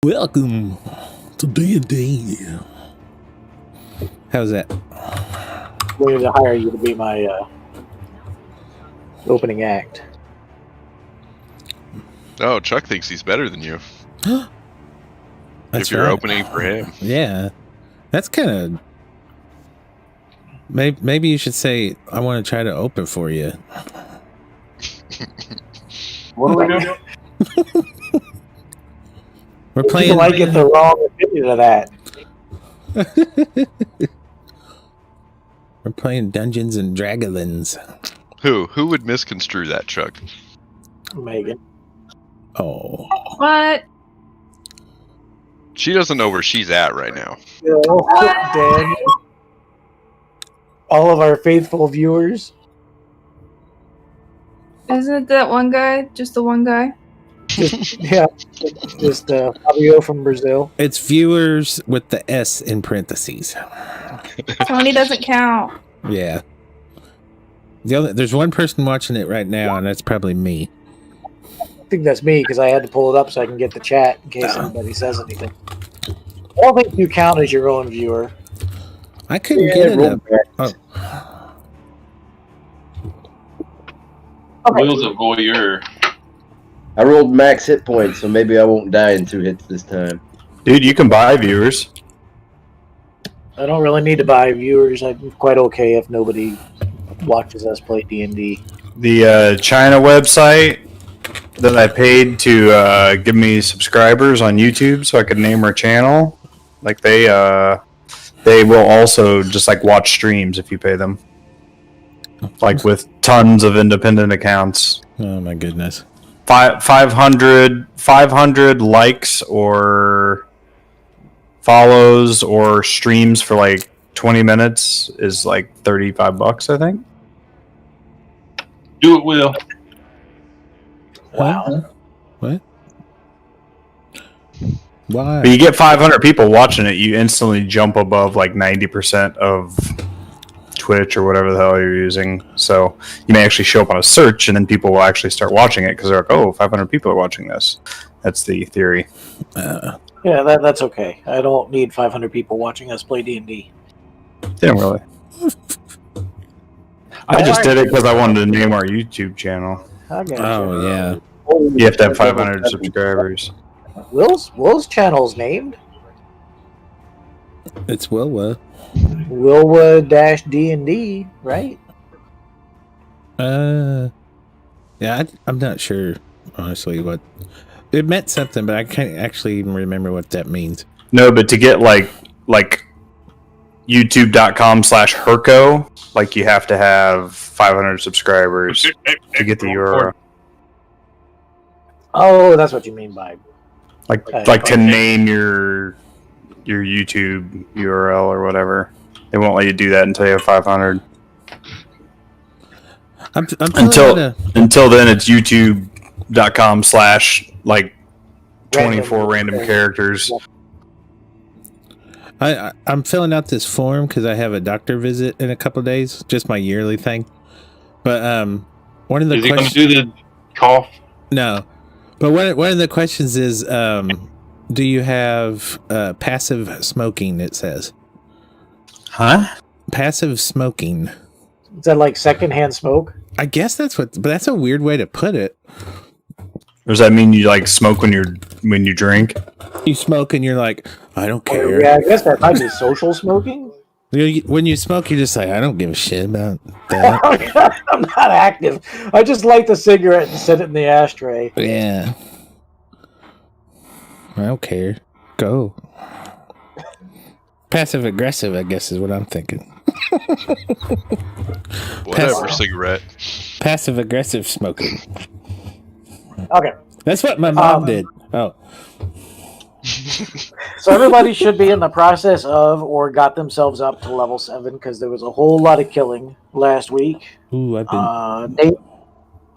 Welcome to D&D. How's that? We need to hire you to be my opening act. Oh, Chuck thinks he's better than you. That's if you're right. opening for him. Yeah. That's kind of... Maybe you should say, I want to try to open for you. What are we doing? We're playing... People might get the wrong opinion of that. We're playing Dungeons and Dragons. Who would misconstrue that, Chuck? Megan. Oh. What? She doesn't know where she's at right now. Dan. All of our faithful viewers. Isn't it that one guy? Just the one guy? Just Fabio from Brazil. It's viewers with the S in parentheses. Tony doesn't count. Yeah. There's one person watching it right now, and that's probably me. I think that's me because I had to pull it up so I can get the chat in case anybody says anything. I don't think you count as your own viewer. I couldn't get it up. Oh. Okay. Will's a voyeur. I rolled max hit points, so maybe I won't die in 2 hits this time. Dude, you can buy viewers. I don't really need to buy viewers. I'm quite okay if nobody watches us play D&D. The China website that I paid to give me subscribers on YouTube so I could name our channel, like they will also just like watch streams if you pay them. Like with tons of independent accounts. Oh my goodness. 500 likes or follows or streams for like 20 minutes is like $35, I think. Do it, Will. Wow. What? Why? But you get 500 people watching it, you instantly jump above like 90% of Twitch or whatever the hell you're using. So you may actually show up on a search and then people will actually start watching it because they're like, oh, 500 people are watching this. That's the theory. Yeah, that's okay. I don't need 500 people watching us play D&D. Didn't really. I just did it because I wanted to name our YouTube channel. I got Oh, yeah. You have to have 500 subscribers. Will's channel's named It's WilWa. WilWa-D&D, right? Yeah, I'm not sure, honestly, what... It meant something, but I can't actually even remember what that means. No, but to get like youtube.com/Herco, like you have to have 500 subscribers to get the URL. Oh, that's what you mean by... Like to name your YouTube URL or whatever. They won't let you do that until you have 500. I'm Until then, it's youtube.com/ like 24 random characters. I'm filling out this form because I have a doctor visit in a couple of days, just my yearly thing. But one of the Is he going to questions... do the cough? No. But one of the questions is, do you have passive smoking, it says. Huh? Passive smoking. Is that like secondhand smoke? I guess but that's a weird way to put it. Does that mean you like smoke when you drink? You smoke and you're like, I don't care. Yeah, I guess that might be social smoking. When you smoke, you're just like, I don't give a shit about that. I'm not active. I just light the cigarette and set it in the ashtray. Yeah. I don't care. Go. Passive aggressive, I guess, is what I'm thinking. Whatever, cigarette. Passive aggressive smoking. Okay. That's what my mom did. Oh. So everybody should be in the process of or got themselves up to level 7 because there was a whole lot of killing last week. Ooh, I've been... Nate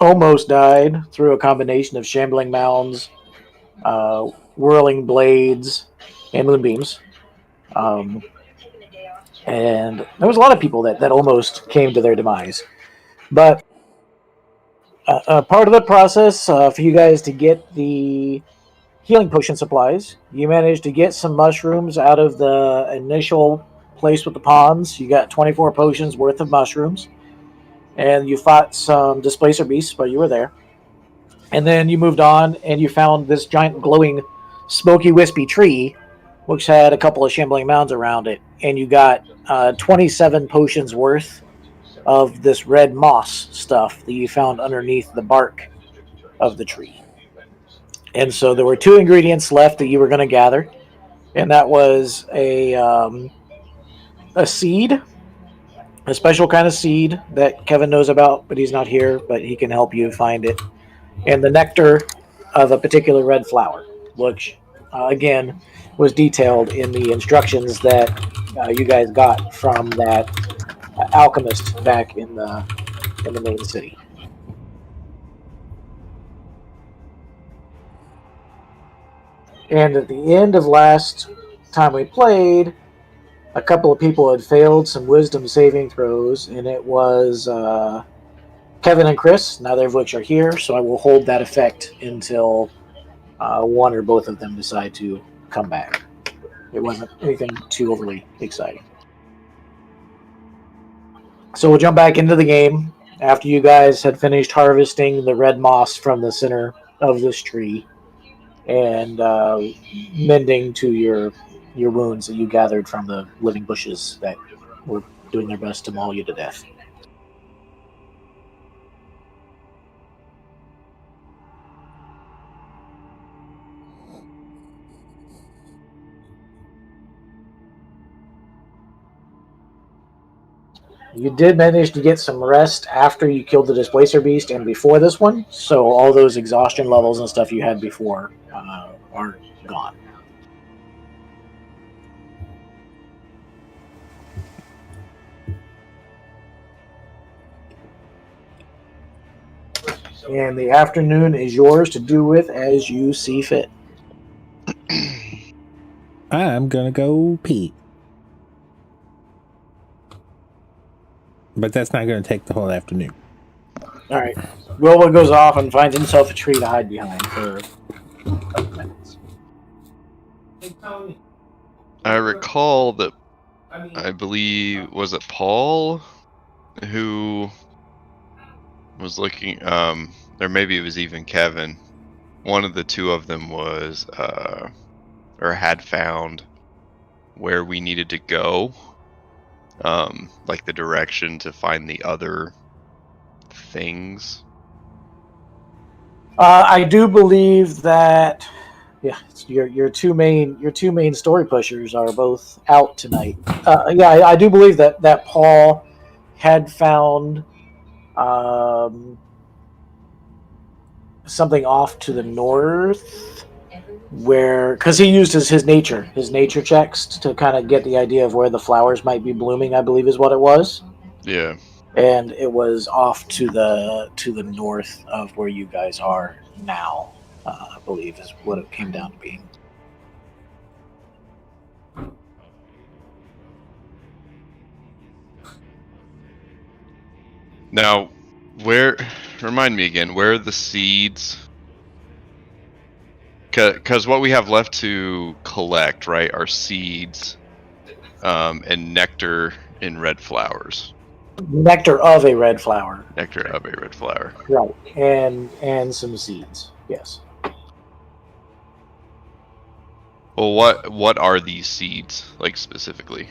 almost died through a combination of shambling mounds, whirling blades, and moonbeams. And there was a lot of people that almost came to their demise. But part of the process for you guys to get the healing potion supplies. You managed to get some mushrooms out of the initial place with the ponds. You got 24 potions worth of mushrooms. And you fought some displacer beasts while you were there. And then you moved on and you found this giant glowing smoky wispy tree, which had a couple of shambling mounds around it. And you got 27 potions worth of this red moss stuff that you found underneath the bark of the tree. And so there were 2 ingredients left that you were going to gather. And that was a seed, a special kind of seed that Kevin knows about, but he's not here, but he can help you find it. And the nectar of a particular red flower, which, again, was detailed in the instructions that you guys got from that alchemist back in the main city. And at the end of last time we played, a couple of people had failed some wisdom saving throws, and it was Kevin and Chris, neither of which are here, so I will hold that effect until one or both of them decide to come back. It wasn't anything too overly exciting. So we'll jump back into the game after you guys had finished harvesting the red moss from the center of this tree and mending to your wounds that you gathered from the living bushes that were doing their best to maul you to death. You did manage to get some rest after you killed the displacer beast and before this one, so all those exhaustion levels and stuff you had before are gone. And the afternoon is yours to do with as you see fit. I'm gonna go pee. But that's not going to take the whole afternoon. All right. WilWa goes off and finds himself a tree to hide behind for a couple minutes. I recall that I believe, was it Paul who was looking, or maybe it was even Kevin. One of the two of them was, or had found where we needed to go. Like the direction to find the other things. I do believe that, yeah, your two main story pushers are both out tonight. Yeah, I do believe that Paul had found something off to the north, where, because he used his nature checks to kind of get the idea of where the flowers might be blooming, I believe is what it was. Yeah. And it was off to the north of where you guys are now, I believe is what it came down to being. Now, remind me again, where are the seeds? Because what we have left to collect, right, are seeds and nectar in red flowers. Nectar of a red flower. Nectar of a red flower. Right. And some seeds. Yes. Well, what are these seeds, like, specifically?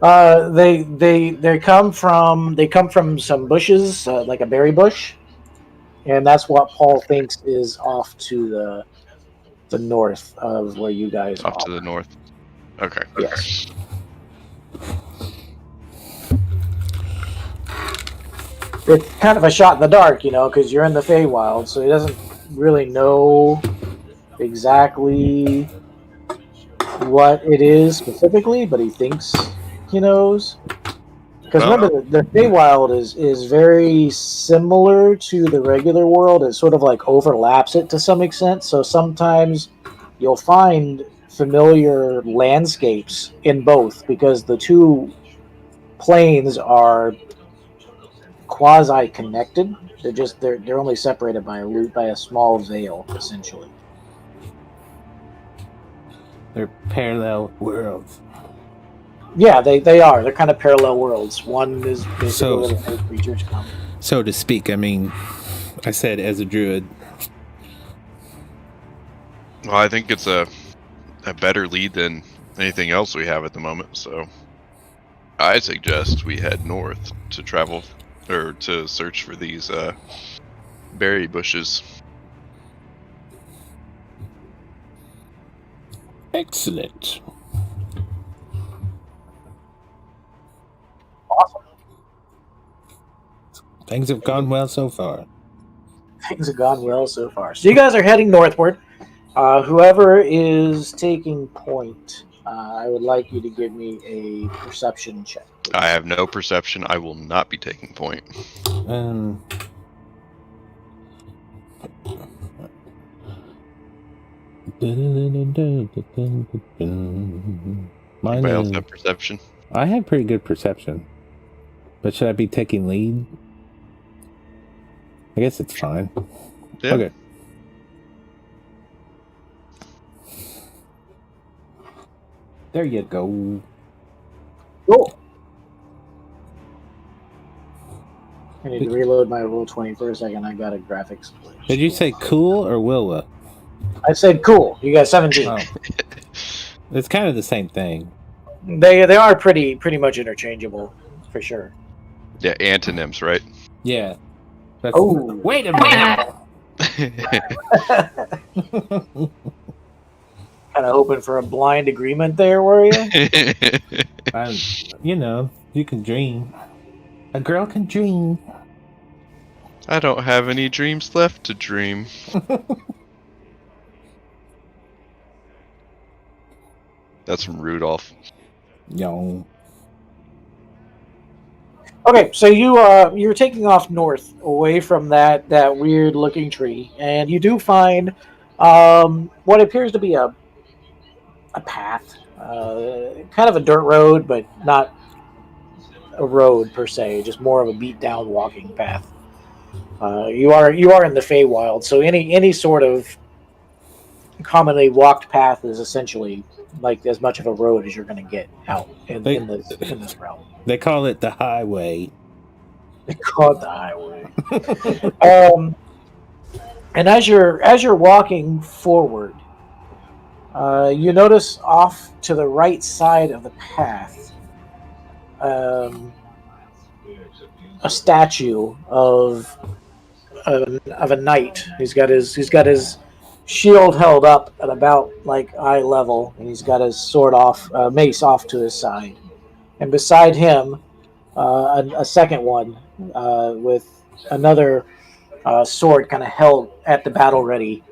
They come from some bushes, like a berry bush. And that's what Paul thinks is off to the north of where you guys are. Off to the north. Okay. Yes. It's kind of a shot in the dark, because you're in the Feywild, so he doesn't really know exactly what it is specifically, but he thinks he knows. Because remember, the Feywild is very similar to the regular world. It sort of like overlaps it to some extent. So sometimes you'll find familiar landscapes in both, because the two planes are quasi connected. They're only separated by a small veil, essentially. They're parallel worlds. Yeah, they are. They're kind of parallel worlds. One is basically So- where the fake creatures come. So to speak, I mean, I said as a druid. Well, I think it's a better lead than anything else we have at the moment. So I suggest we head north to travel or to search for these berry bushes. Excellent. Awesome. Things have gone well so far. Things have gone well so far. So you guys are heading northward. Whoever is taking point, I would like you to give me a perception check. I have no perception. I will not be taking point. Um, Mine Anybody else is, have perception? I have pretty good perception. But should I be taking lead? I guess it's fine. Yeah. Okay. There you go. Cool. I need to reload my Roll20 for a second. I got a graphics glitch. Did you say cool or WilWa? I said cool. You got 17. Oh. It's kind of the same thing. They are pretty much interchangeable, for sure. Yeah, antonyms, right? Yeah. That's, Oh. wait a minute. Kind of hoping for a blind agreement there, were you? You know, you can dream. A girl can dream. I don't have any dreams left to dream. That's from Rudolph. Yo. Okay, so you're taking off north away from that weird looking tree, and you do find what appears to be a path, kind of a dirt road, but not a road per se, just more of a beat down walking path. You are in the Feywild, so any sort of commonly walked path is essentially like as much of a road as you're going to get out in this realm. They call it the highway. They call it the highway. And as you're walking forward, you notice off to the right side of the path a statue of a knight. He's got his shield held up at about like eye level, and he's got his mace off to his side. And beside him, a second one with another sword kind of held at the battle ready,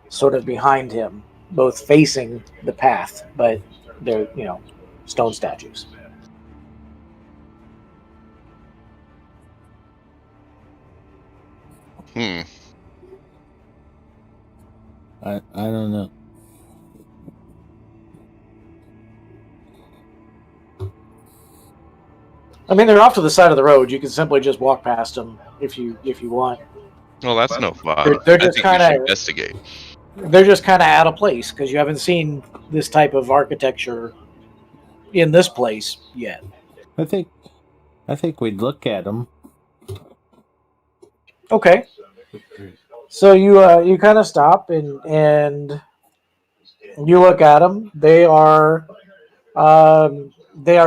sort of behind him, both facing the path, but they're stone statues. I don't know. I mean, they're off to the side of the road. You can simply just walk past them if you want. Well, that's no fun. They're I just think we should kinda- investigate. They're just kind of out of place because you haven't seen this type of architecture in this place yet. I think we'd look at them. Okay. So you kind of stop and you look at them. They are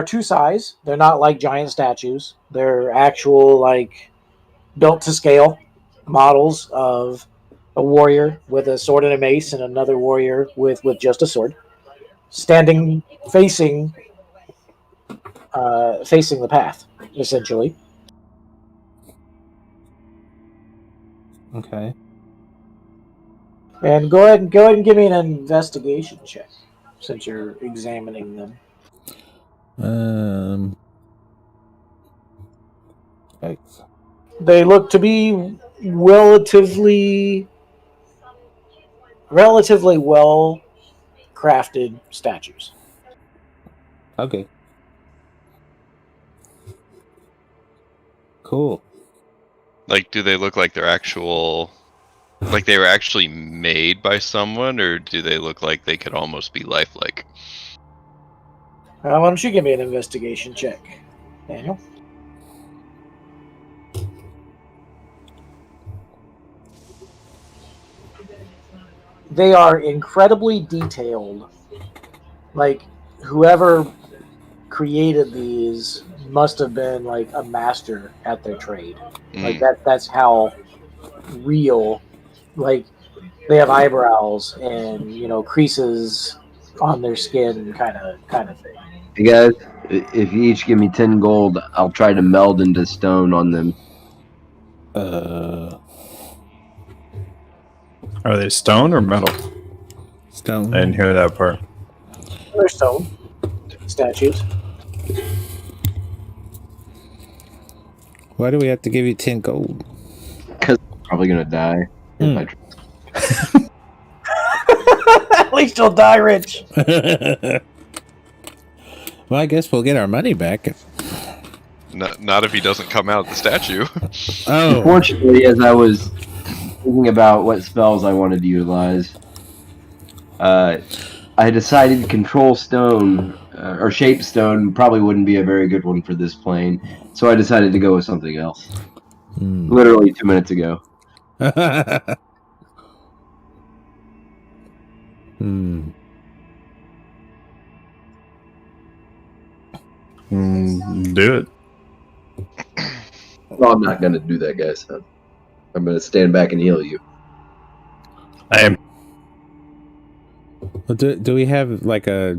two size. They're not like giant statues. They're actual like built to scale models of a warrior with a sword and a mace and another warrior with just a sword, standing facing the path, essentially. Okay. And go ahead and give me an investigation check since you're examining them. Thanks. They look to be relatively well crafted statues. Okay. Cool. Like, do they look like they're actual, like they were actually made by someone, or do they look like they could almost be lifelike? Why don't you give me an investigation check, Daniel? They are incredibly detailed. Like, whoever created these must have been like a master at their trade. Like that's how real. Like, they have eyebrows and, you know, creases on their skin, kind of thing. Hey guys, if you each give me 10 gold, I'll try to meld into stone on them. Are they stone or metal? Stone. I didn't hear that part. They're stone statues. Why do we have to give you 10 gold? Because I'm probably gonna die. Hmm. If At least you'll die rich. Well, I guess we'll get our money back. Not if he doesn't come out of the statue. Oh, Unfortunately, as I was thinking about what spells I wanted to utilize, I decided control stone or shape stone probably wouldn't be a very good one for this plane, so I decided to go with something else. Literally 2 minutes ago. Do it. Well, I'm not gonna do that, guys. I'm gonna stand back and heal you. I am. Well, do we have like a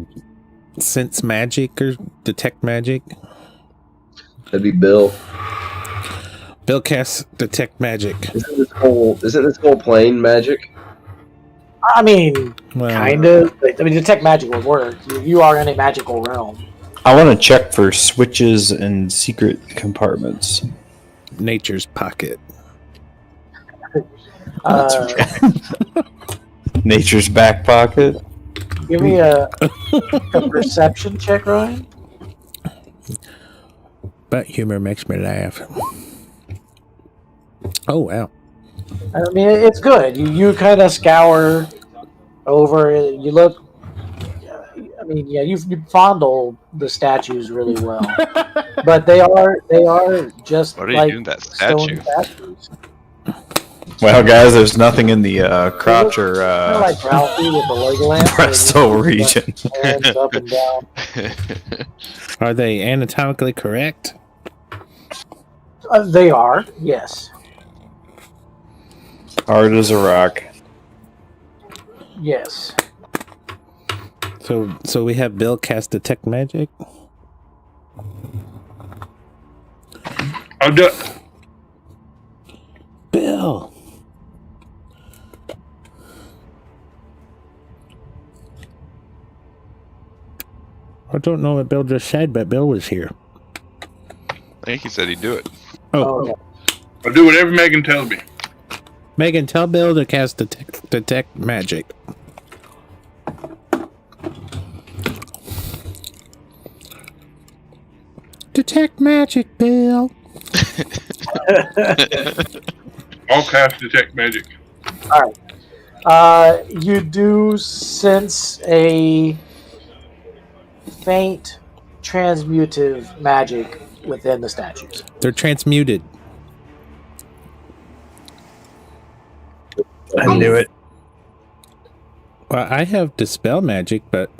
sense magic or detect magic? That'd be Bill. Bill casts detect magic. Isn't this whole plane magic? I mean, Well, kind of. I mean, detect magic will work. You are in a magical realm. I want to check for switches and secret compartments. nature's pocket. Nature's back pocket. Give me a perception check, Ryan. But humor makes me laugh. Oh, wow. I mean, it's good. You kind of scour over it. You look. I mean, yeah, you fondle the statues really well, but they are just What are you like doing that stone statue? statues. Well, guys, there's nothing in the crotch or Kind of like Ralphie with the Legoland. Bristol region. Hands up and down. Are they anatomically correct? They are, yes. Hard as a rock. Yes. So we have Bill cast detect magic. I'll do it. Bill. I don't know what Bill just said, but Bill was here. I think he said he'd do it. Oh, Okay. I'll do whatever Megan tells me. Megan, tell Bill to cast detect magic. Detect magic, Bill. I'll cast detect magic. All right. You do sense a faint transmutive magic within the statues. They're transmuted. I knew it. Well, I have dispel magic, but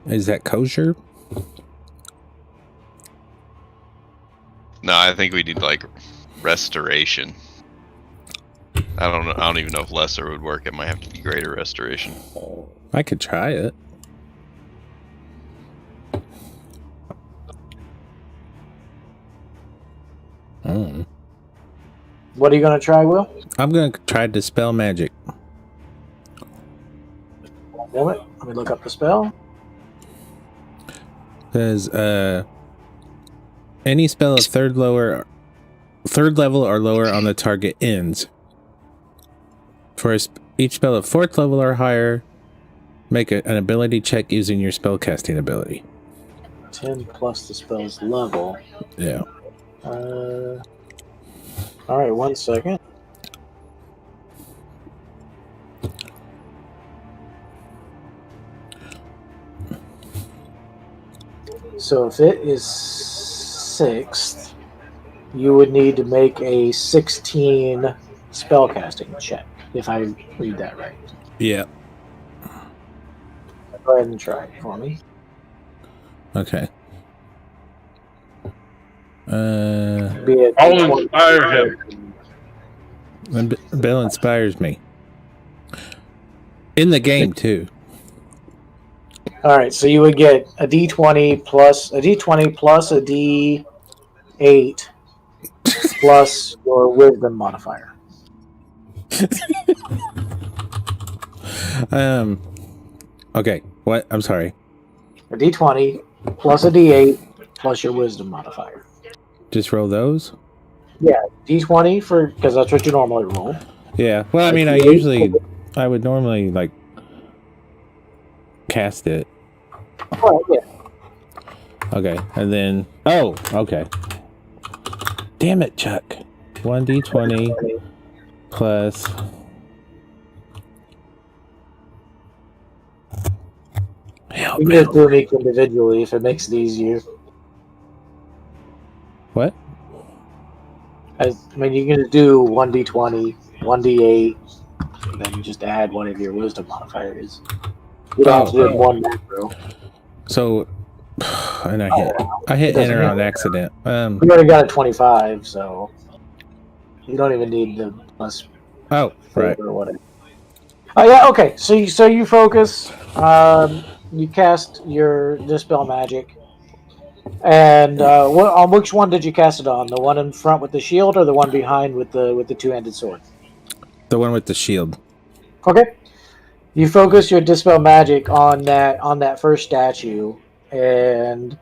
is that kosher? No, I think we need like restoration. I don't know. I don't even know if lesser would work. It might have to be greater restoration. I could try it. What are you going to try, Will? I'm going to try dispel magic. One moment. Let me look up the spell. Says any spell of third level or lower on the target ends. For each spell of fourth level or higher, make an ability check using your spellcasting ability. 10 plus the spell's level. Yeah. All right, 1 second. So if it is 6th, you would need to make a 16 spellcasting check, if I read that right. Yeah. Go ahead and try it for me. Okay. Be it I'll inspire him. Bill inspires me. In the game too. All right, so you would get a D20 plus a D8 plus your wisdom modifier. Okay. What? I'm sorry. A D20 plus a D8 plus your wisdom modifier. Just roll those? Yeah, D20 for because that's what you normally roll. Yeah. Well, I mean, I would normally like cast it. Oh, yeah. Okay, and then okay. Damn it, Chuck. 1d20 plus. Help You me. can just do it individually if it makes it easier. What? I mean, you can just do 1d20, 1d8, and then just add one of your wisdom modifiers. You don't have to do it in one macro. So, and I hit enter on accident. You already got a 25, so you don't even need the plus. Oh, right. Or whatever. Oh yeah, okay. So you focus. You cast your dispel magic, and on which one did you cast it on? The one in front with the shield, or the one behind with the two-handed sword? The one with the shield. Okay. You focus your dispel magic on that first statue, and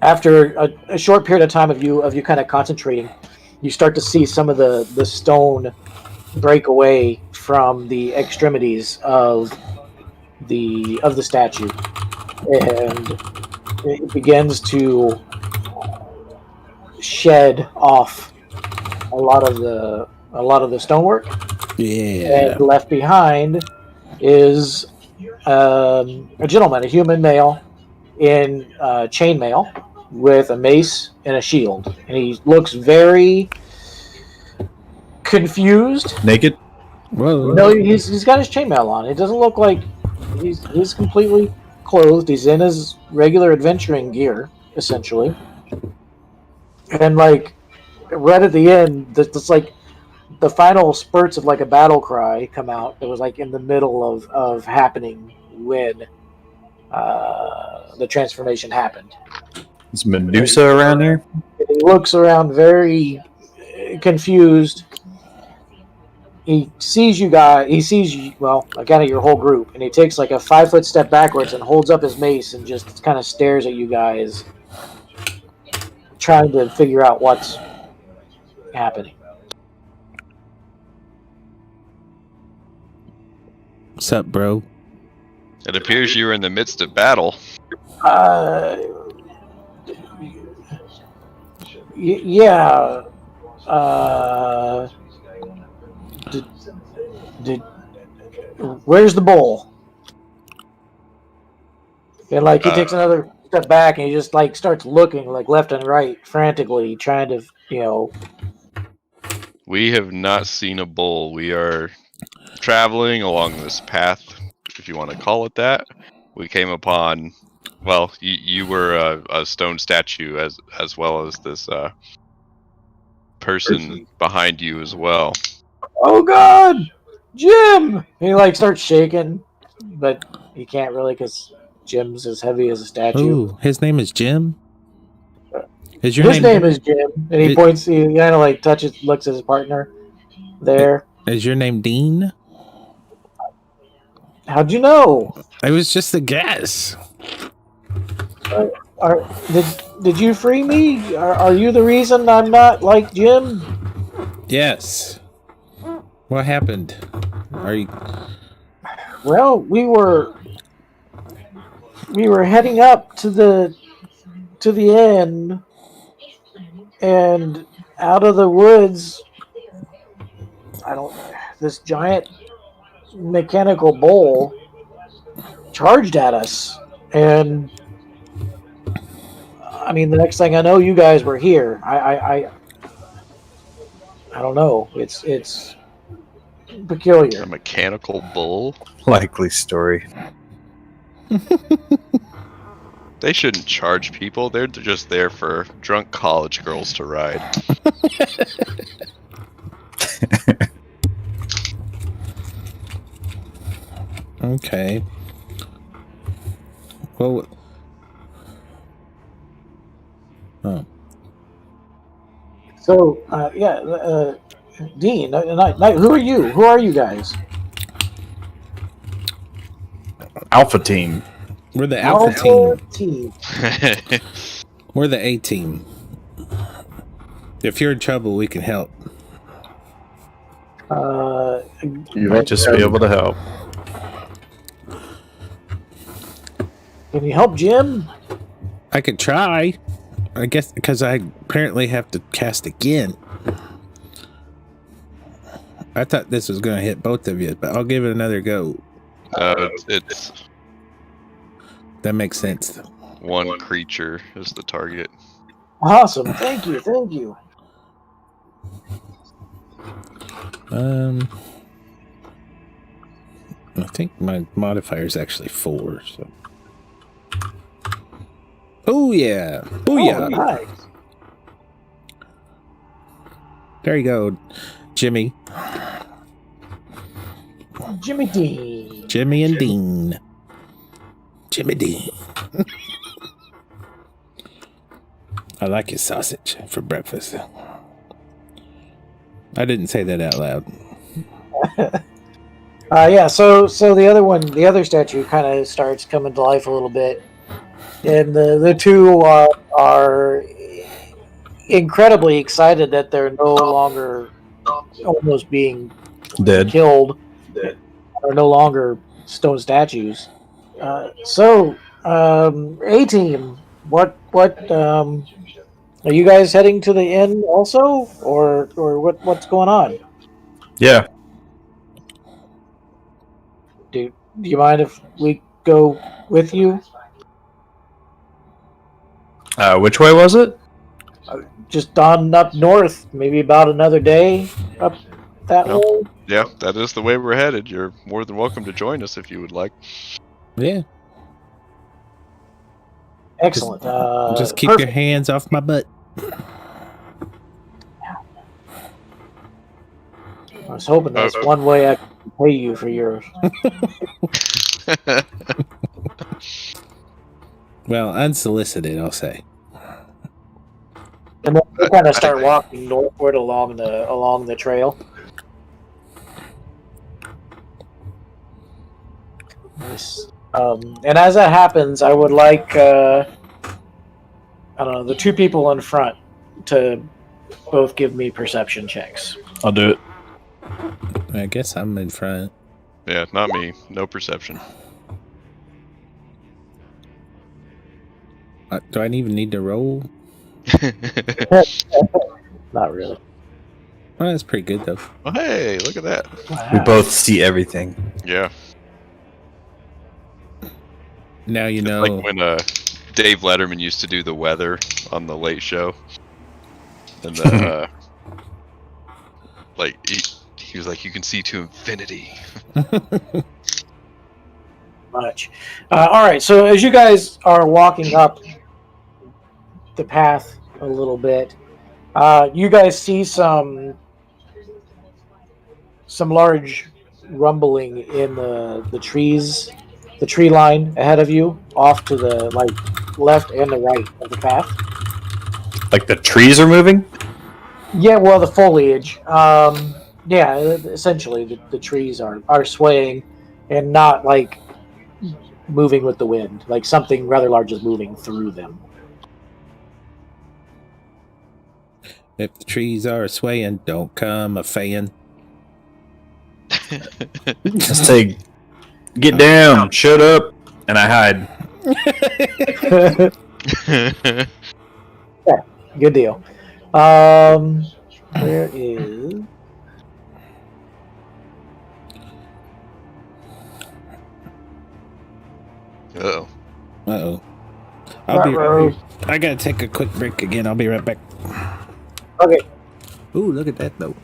after a short period of time of you kind of concentrating, you start to see some of the stone break away from the extremities of the statue, and it begins to shed off a lot of the stonework. Yeah. And left behind is a gentleman, a human male, in chainmail with a mace and a shield, and he looks very confused. Naked? Whoa. No, he's got his chainmail on. It doesn't look like he's completely clothed. He's in his regular adventuring gear, essentially. And like right at the end, it's like the final spurts of like a battle cry come out. It was like in the middle of happening when the transformation happened. Is Medusa around here? He looks around very confused. He sees you guys. He sees you. Well, again, your whole group, and he takes like a 5-foot step backwards and holds up his mace and just kind of stares at you guys, trying to figure out what's happening. What's up, bro? It appears you were in the midst of battle. Yeah. Where's the bowl? And like he takes another step back and he just like starts looking like left and right frantically, trying to We have not seen a bull. We are traveling along this path, if you want to call it that. We came upon, well, you were a stone statue as well as this person behind you as well. Oh God, Jim! And he like starts shaking, but he can't really because Jim's as heavy as a statue. Ooh, his name is Jim? His name is Jim, and he points. He kind of like looks at his partner. There. Is your name Dean? How'd you know? It was just a guess. Did you free me? Are you the reason I'm not like Jim? Yes. What happened? Are you? Well, we were heading up to the end, and out of the woods, this giant mechanical bull charged at us, and I mean, the next thing I know, you guys were here. I don't know. It's peculiar. A mechanical bull? Likely story. They shouldn't charge people. They're just there for drunk college girls to ride. Okay. Well. Oh. So, Dean, who are you? Who are you guys? Alpha team. We're the Alpha team. team. We're the A team. If you're in trouble, we can help. You might just be able to help. Can you help Jim? I could try. I guess because I apparently have to cast again. I thought this was going to hit both of you, but I'll give it another go. It's That makes sense. one creature is the target. Awesome. Thank you. I think my modifier is actually 4. So. Oh yeah! Booyah! Nice. There you go, Jimmy. Jimmy Dean. Jimmy and Dean. Jimmy Dean. I like his sausage for breakfast. I didn't say that out loud. So the other statue kind of starts coming to life a little bit, and the two are incredibly excited that they're no longer almost being Dead. killed, are no longer stone statues. A team, what are you guys heading to the inn also, or what's going on? Yeah. Do you mind if we go with you? Which way was it? Just on up north, maybe about another day up that Yep. way. Yeah, that is the way we're headed. You're more than welcome to join us if you would like. Yeah. Excellent. Just keep Perfect. your hands off my butt. I was hoping that's one way I could pay you for yours. Well, unsolicited, I'll say. And then we kind of start walking northward along the trail. Nice. And as that happens, I would like I don't know, the two people in front to both give me perception checks. I'll do it. I guess I'm in front. Yeah, not me. No perception. Do I even need to roll? Not really. Well, that's pretty good, though. Oh, hey, look at that. We Wow. both see everything. Yeah. Now you know. Like when Dave Letterman used to do the weather on the Late Show. And like he was like, you can see to infinity. Much. All right. So as you guys are walking up the path a little bit, you guys see some large rumbling in the trees, the tree line ahead of you, off to the left and the right of the path. Like the trees are moving? Yeah, well, the foliage. Yeah, essentially the trees are swaying and not like moving with the wind. Like something rather large is moving through them. If the trees are swaying, don't come a fan. Let's say, get down, shut up, and I hide. Good deal. Where is? Uh-oh. Uh-oh. Ruh-roh. I gotta take a quick break again. I'll be right back. Okay, Ooh, look at that, though.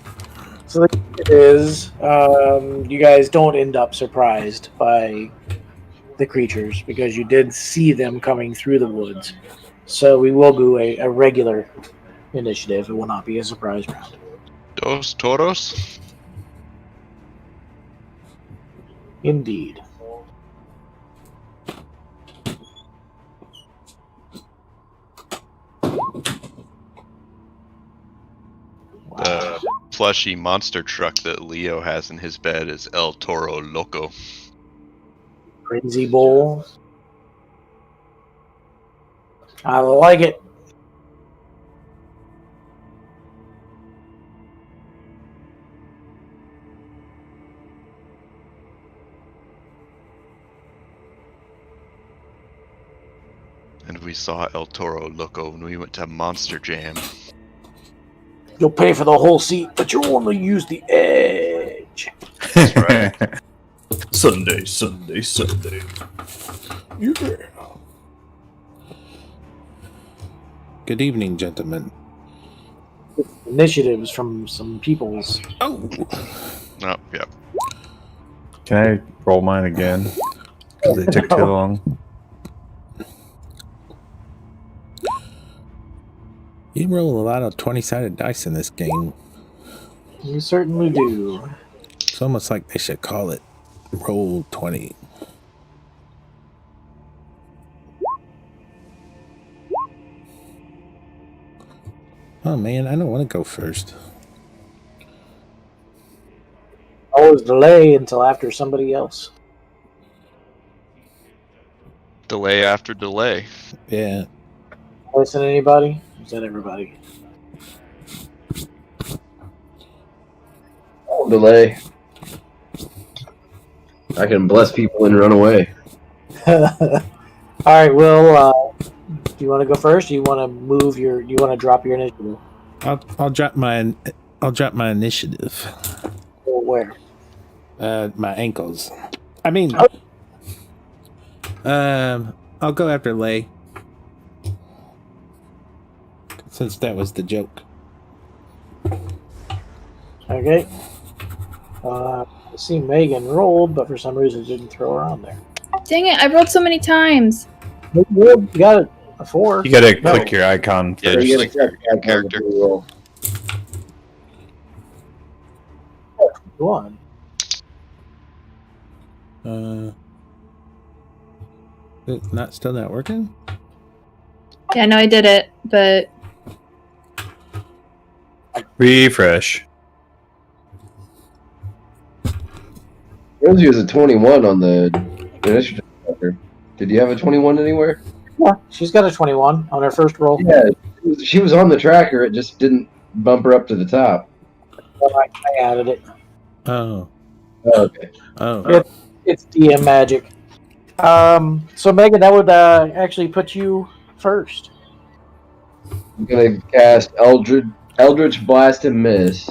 so it is. You guys don't end up surprised by the creatures because you did see them coming through the woods. So we will do a regular initiative. It will not be a surprise round. Dos toros? Indeed. The plushy monster truck that Leo has in his bed is El Toro Loco. Crazy Bull. I like it. And we saw El Toro Loco when we went to Monster Jam. You'll pay for the whole seat, but you'll only use the edge. That's right. Sunday, Sunday, Sunday. Yeah. Good evening, gentlemen. Initiatives from some peoples. Oh! Oh, yeah. Can I roll mine again? Because they took too long. You roll a lot of 20-sided dice in this game. You certainly do. It's almost like they should call it Roll 20. Oh man, I don't want to go first. Always delay until after somebody else. Delay after delay. Yeah. Listen to anybody? Is that everybody? Don't delay. I can bless people and run away. All right, Will. Do you want to go first? Or you want to move your? Do you want to drop your initiative? I'll drop my initiative. Or where? My ankles. I mean, I'll go after Lay. Since that was the joke. Okay. I see Megan rolled, but for some reason didn't throw her on there. Dang it, I rolled so many times. You got a 4. You gotta click your icon Yeah, first. just you like gotta your character. roll. 1. It's still not working? Yeah, no, I did it, but Refresh. Rosie was a 21 on the initiative tracker. Did you have a 21 anywhere? Yeah, she's got a 21 on her first roll. Yeah, she was on the tracker. It just didn't bump her up to the top. So I added it. Oh. Okay. Oh. It's DM magic. So Megan, that would actually put you first. I'm gonna cast Eldritch Blast and Miss.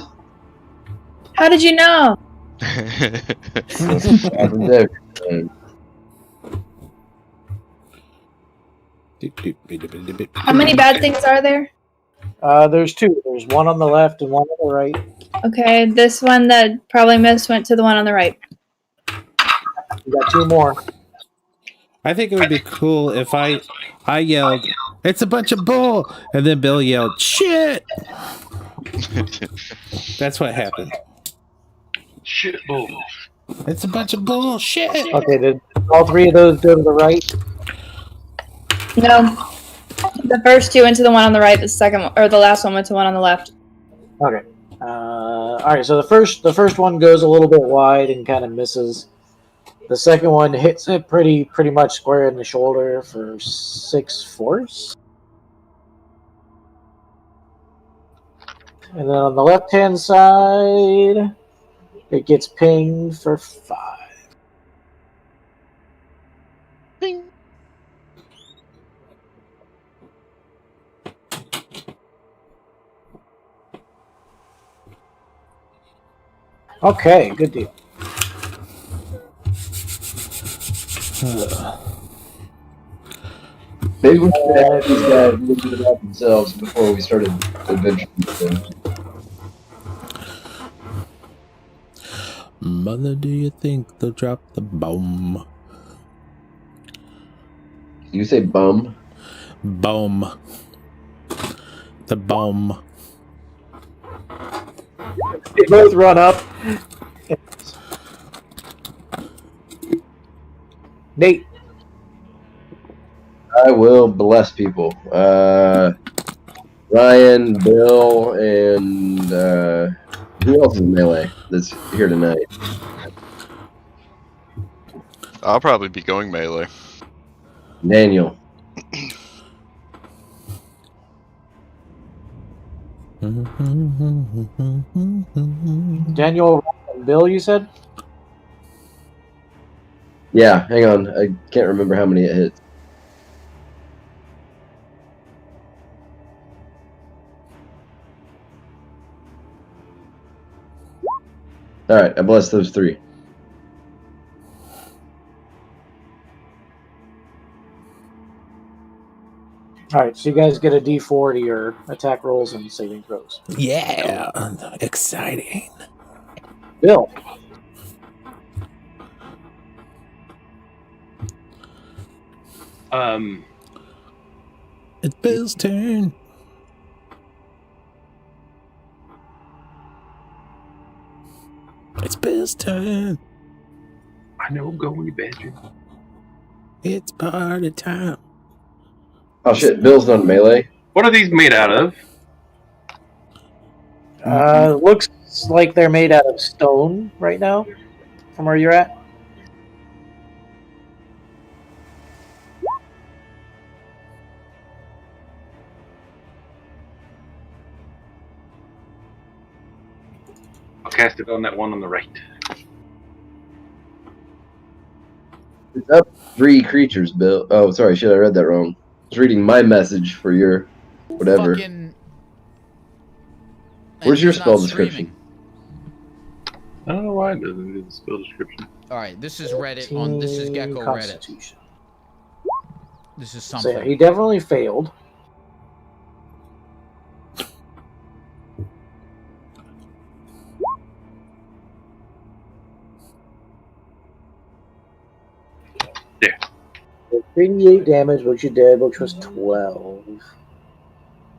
how did you know? Happens every time. How many bad things are there? There's 2. There's one on the left and one on the right. Okay, this one that probably missed went to the one on the right. You got 2 more. I think it would be cool if I yelled, "It's a bunch of bull," and then Bill yelled, "Shit!" That's what happened. Shit bull. It's a bunch of bullshit. Okay, did all 3 of those go to the right? No. The first 2 went to the one on the right, the second one, or the last one went to one on the left. Okay. All right. So the first one goes a little bit wide and kind of misses. The second one hits it pretty much square in the shoulder for 6 force. And then on the left-hand side, it gets pinged for 5. Bing. Okay, good deal. Maybe we should have these guys a little bit about themselves before we started adventuring with them. Mother, do you think they'll drop the bomb? You say bum? Bomb. The bomb. They both run up. Nate. I will bless people. Ryan, Bill, and who else is melee that's here tonight? I'll probably be going melee. Daniel. Daniel and Bill, you said? Yeah, hang on. I can't remember how many it hits. All right, I bless those three. Alright, so you guys get a D4 to your attack rolls and saving throws. Yeah. Exciting. Bill. It's Bill's turn. It's Bill's turn. I know, go you badger. It's party time. Oh shit, Bill's not melee. What are these made out of? Looks like they're made out of stone right now, from where you're at. I'll cast it on that one on the right. It's up 3 creatures, Bill. Oh, sorry, shit, I read that wrong. I was reading my message for your whatever. Fucking... Where's your he's not spell streaming. description? I don't know why it doesn't do the spell description. Alright, this is Reddit on this is Gecko Reddit. Constitution. This is So something. yeah, he definitely failed. There. 38 damage, which you did, which was 12.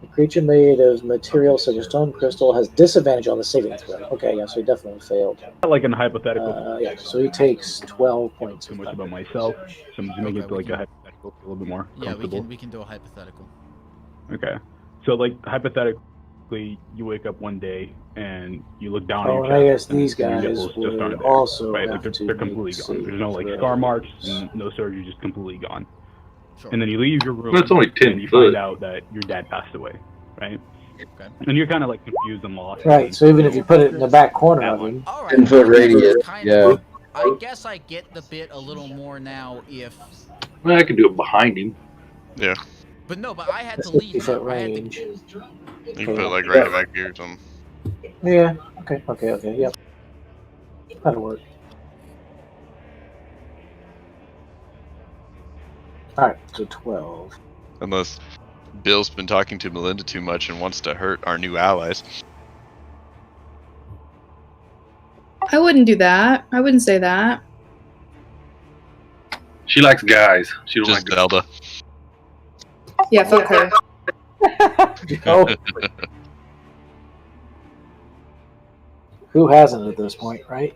The creature made of material such as stone crystal has disadvantage on the saving throw. Okay, yeah, so he definitely failed. Like in a hypothetical. Yeah, so he takes 12 points. Too much about myself, so I'm just making it feel like a hypothetical, a little bit more Yeah, comfortable. we can do a hypothetical. Okay, so like hypothetically, you wake up one day and you look down Oh, on and your I chest, guess these and your guys nipples just would aren't there, also right? have Like to they're completely make gone. There's no like saving scar marks, throws. and no surgery, just completely gone. Sure. And then you leave your room, Well, it's only 10 and you foot. find out that your dad passed away, right? Okay. And you're kind of like confused and lost. Right, so even if you put it in the back corner of him, Alright. 10-foot radius, yeah. I guess I get the bit a little more now if... Well, I could do it behind him. Yeah. But no, but I had that's to leave 50-foot now. I had to... range. You can put it like right back here or something. Yeah, okay, yep. That'll work. Alright, so 12. Unless Bill's been talking to Melinda too much and wants to hurt our new allies. I wouldn't do that. I wouldn't say that. She likes guys. She don't Just like Zelda. Yeah, fuck her. Oh. Who hasn't at this point, right?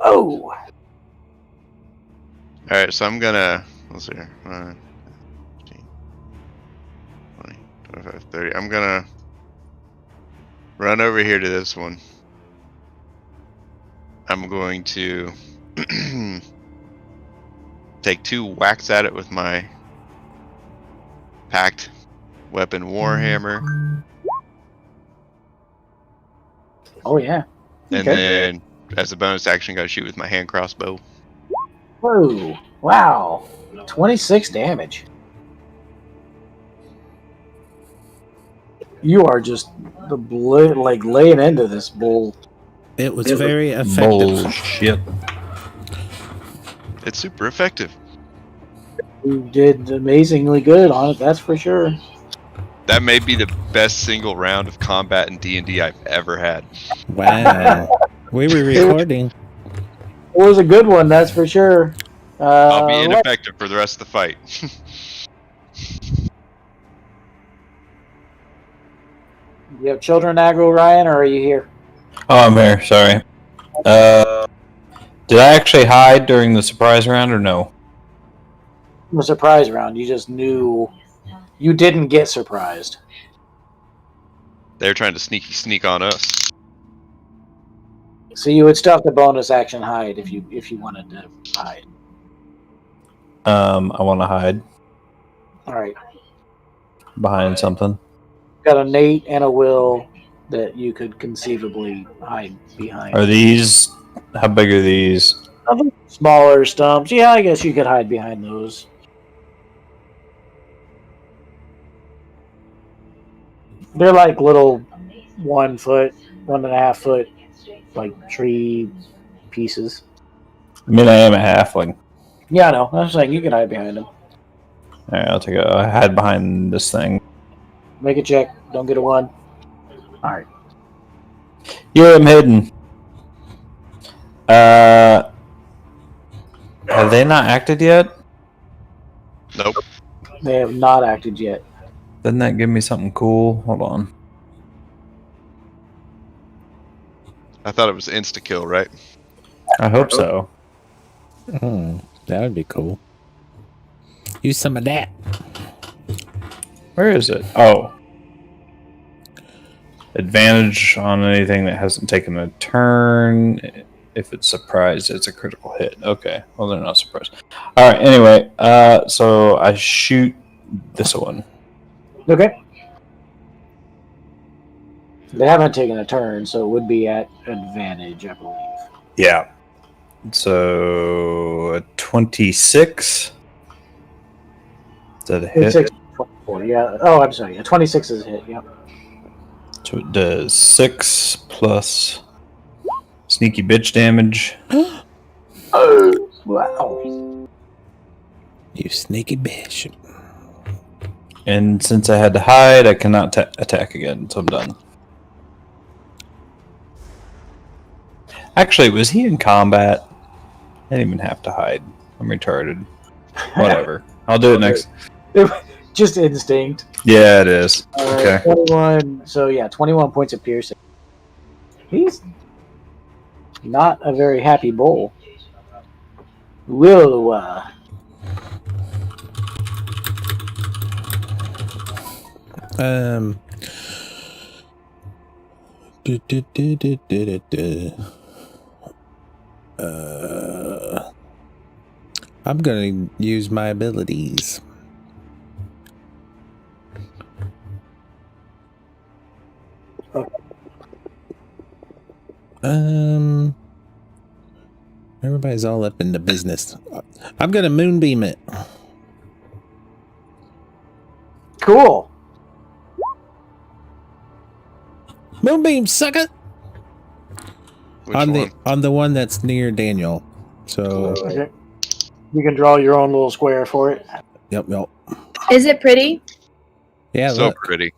Oh! Alright, so I'm gonna... Let's see here. 15, 20, 25, 30. I'm gonna run over here to this one. I'm going to take 2 whacks at it with my packed weapon Warhammer. Oh, yeah. And Okay. then, as a bonus action, gotta shoot with my hand crossbow. Whoa! Wow! 26 damage. You are just like laying into this bull. It was very effective. Bullshit. It's super effective. You did amazingly good on it, that's for sure. That may be the best single round of combat in D&D I've ever had. Wow. We were recording. It was a good one, that's for sure. I'll be ineffective for the rest of the fight. You have children aggro, Ryan, or are you here? Oh, I'm here. Sorry. Did I actually hide during the surprise round or no? The surprise round, you just knew you didn't get surprised. They're trying to sneak on us. So you would still have the bonus action hide if you wanted to hide. I want to hide All right. behind something. Got a Nate and a Will that you could conceivably hide behind. Are these? How big are these? Smaller stumps. Yeah, I guess you could hide behind those. They're like little 1 foot, 1.5 foot, like tree pieces. I mean, I am a halfling. Yeah, I know. I'm saying you can hide behind them. All right, I'll take a hide behind this thing. Make a check. Don't get a 1. All right. Yeah, I'm hidden. Have they not acted yet? Nope. They have not acted yet. Doesn't that give me something cool? Hold on. I thought it was insta-kill, right? I hope so. That would be cool. Use some of that. Where is it? Oh. Advantage on anything that hasn't taken a turn. If it's surprised, it's a critical hit. Okay. Well, they're not surprised. All right. Anyway, so I shoot this one. Okay. They haven't taken a turn, so it would be at advantage, I believe. Yeah. So a 26. Is that a hit? 26, 24, yeah. Oh, I'm sorry. A 26 is a hit, yeah. So it does 6 plus sneaky bitch damage. Oh, wow. You sneaky bitch. And since I had to hide, I cannot attack again, so I'm done. Actually, was he in combat? I didn't even have to hide. I'm retarded. Whatever. I'll do it next. Just instinct. Yeah, it is. Okay. 21. So, yeah, 21 points of piercing. He's not a very happy bull. WilWa. I'm gonna use my abilities. Everybody's all up in the business. I'm gonna moonbeam it. Cool. Moonbeam, sucker! Which on one? the one that's near Daniel. So Okay. You can draw your own little square for it. yep. Is it pretty? Yeah, So look. pretty.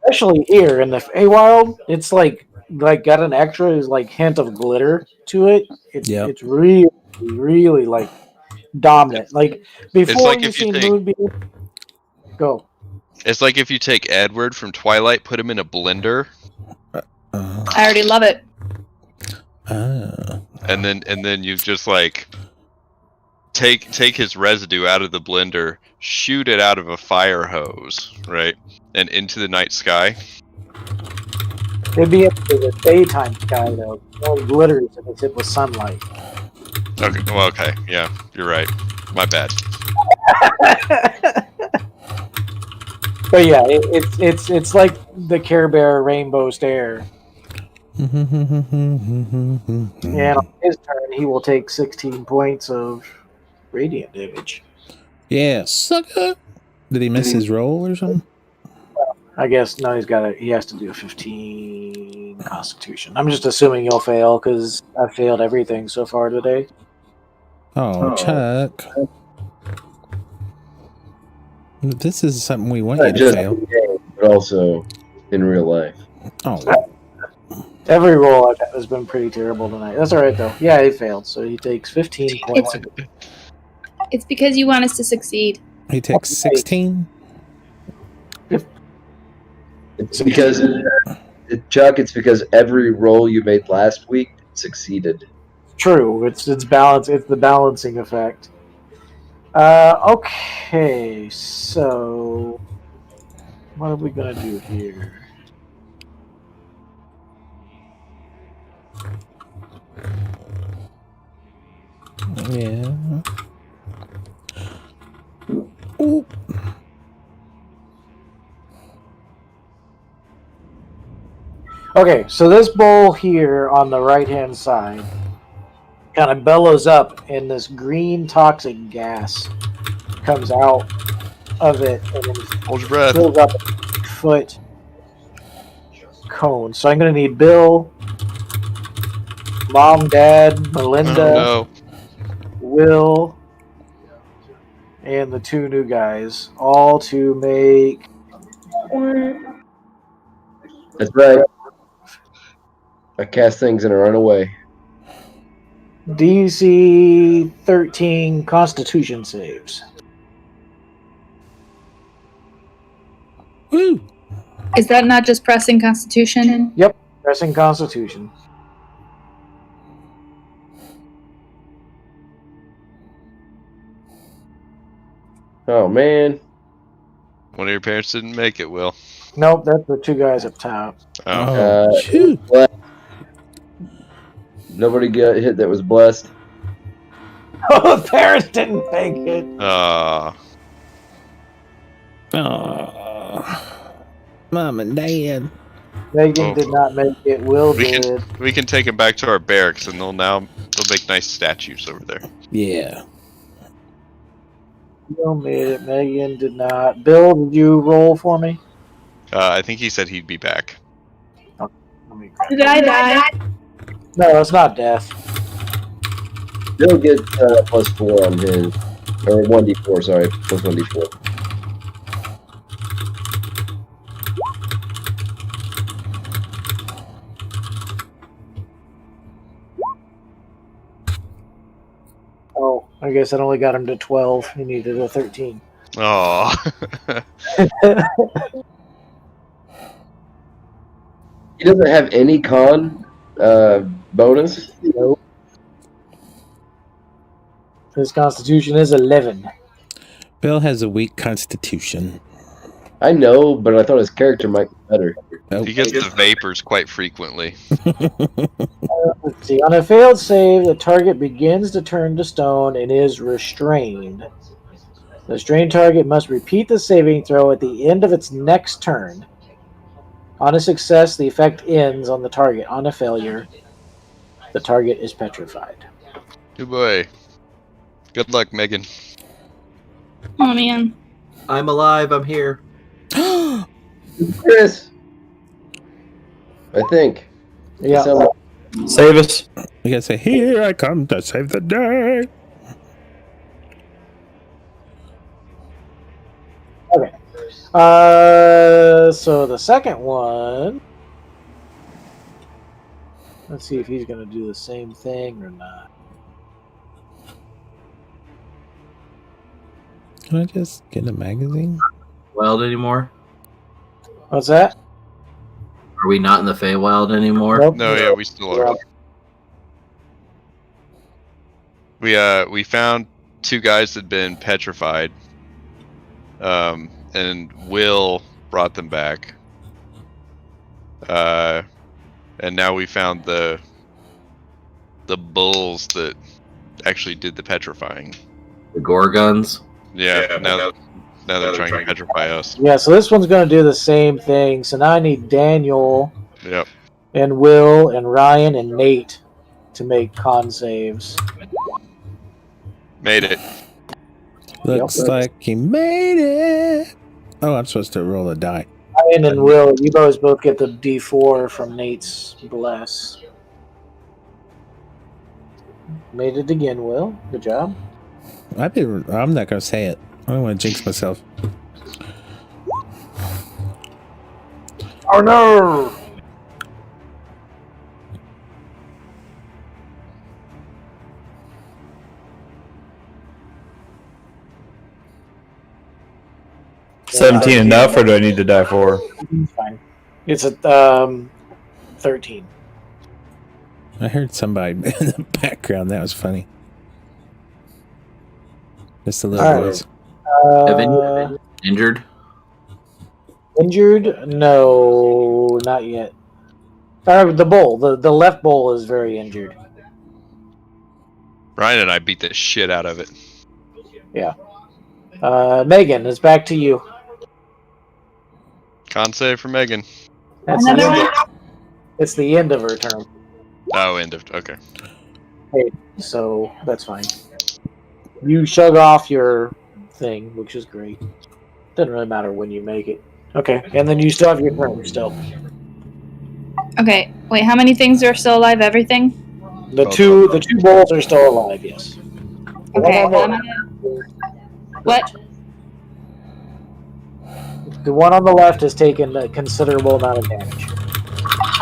Especially here in the Feywild, it's like got an extra hint of glitter to it. It's really like dominant. Like before like you if you see take- Moonbeam. Go. It's like if you take Edward from Twilight, put him in a blender, I already love it. and then you just like take his residue out of the blender, shoot it out of a fire hose, right, and into the night sky. It'd be the daytime sky though. No glitters if it's hit with sunlight. Okay. Well, okay. Yeah, you're right. My bad. But yeah, it's like the Care Bear rainbow stare. And on his turn, he will take 16 points of radiant damage. Yeah, sucker. Did he miss his roll or something? I guess no, he has to do a 15. 13 Constitution. I'm just assuming you'll fail because I've failed everything so far today. Oh, Chuck. This is something we want you Not to just fail. in game, but also in real life. Oh, Every roll I've had has been pretty terrible tonight. That's all right though. Yeah, he failed, so he takes 15 points. It's because you want us to succeed. he takes 16? It's because, Chuck, it's because every roll you made last week succeeded. True. It's balance. It's the balancing effect. Okay, so what are we gonna do here? Yeah. Ooh. Okay, so this bowl here on the right-hand side kind of bellows up, and this green toxic gas comes out of it, and then Hold your breath. fills up a 8-foot cone. So I'm going to need Bill, Mom, Dad, Melinda, Oh, Will, and the 2 new guys, all to make... That's right. I cast things and I run away. DC 13 Constitution saves. Woo. Is that not just pressing Constitution? Yep, pressing Constitution. Oh, man. one of your parents didn't make it, Will. Nope, that's the 2 guys up top. Oh. Oh, shoot. Nobody got hit that was blessed. Oh, the parents didn't make it. Ah. Mom and Dad. Megan Oh. did not make it. Will We did. we can take them back to our barracks, and they'll make nice statues over there. Yeah. Will made it. Megan did not. Bill, did you roll for me? I think he said he'd be back. Let me grab Did I die? No, it's not death. Bill gets +4 on his, or 1d4, sorry, plus 1d4. Oh, I guess it only got him to 12. He needed a 13. Oh. He doesn't have any con bonus. Nope. His constitution is 11. Bill has a weak constitution. I know, but I thought his character might be better. Oh. He gets the vapors quite frequently. Let's see. On a failed save, the target begins to turn to stone and is restrained. The restrained target must repeat the saving throw at the end of its next turn. On a success, the effect ends on the target. On a failure, the target is petrified. Good boy. Good luck, Megan. Oh man. I'm alive. I'm here. Chris, I think. You Yeah. sound like- Save us. You gotta say, here I come to save the day. Okay. So the second one. Let's see if he's going to do the same thing or not. Can I just get a magazine? Wild anymore? What's that? Are we not in the Feywild anymore? Nope. No, yeah, we still are. We found 2 guys that had been petrified. And Will brought them back. And now we found the bulls that actually did the petrifying. The Gorgons? Yeah, now they're trying to petrify us. Yeah, so this one's going to do the same thing. So now I need Daniel Yep. and Will and Ryan and Nate to make con saves. Made it. Looks like he made it. Oh, I'm supposed to roll a die. I Ryan and Will, you guys both get the D4 from Nate's bless. Made it again, Will. Good job. I'm not gonna say it. I don't want to jinx myself. Oh no! $17 enough, or do I need to die 4? Fine. It's a 13. I heard somebody in the background. That was funny. Just a little All right. voice. Have any been injured? Injured? No, not yet. The bowl. The left bowl is very injured. Ryan and I beat the shit out of it. Yeah. Megan, it's back to you. Con save for Megan. That's the end it's the end of her turn. Oh, end of. Okay. Hey, so that's fine. You shug off your thing, which is great. Doesn't really matter when you make it. Okay, and then you still have your turn still. Okay, wait, how many things are still alive? Everything? The two bowls are still alive, yes. Okay, what? The one on the left has taken a considerable amount of damage.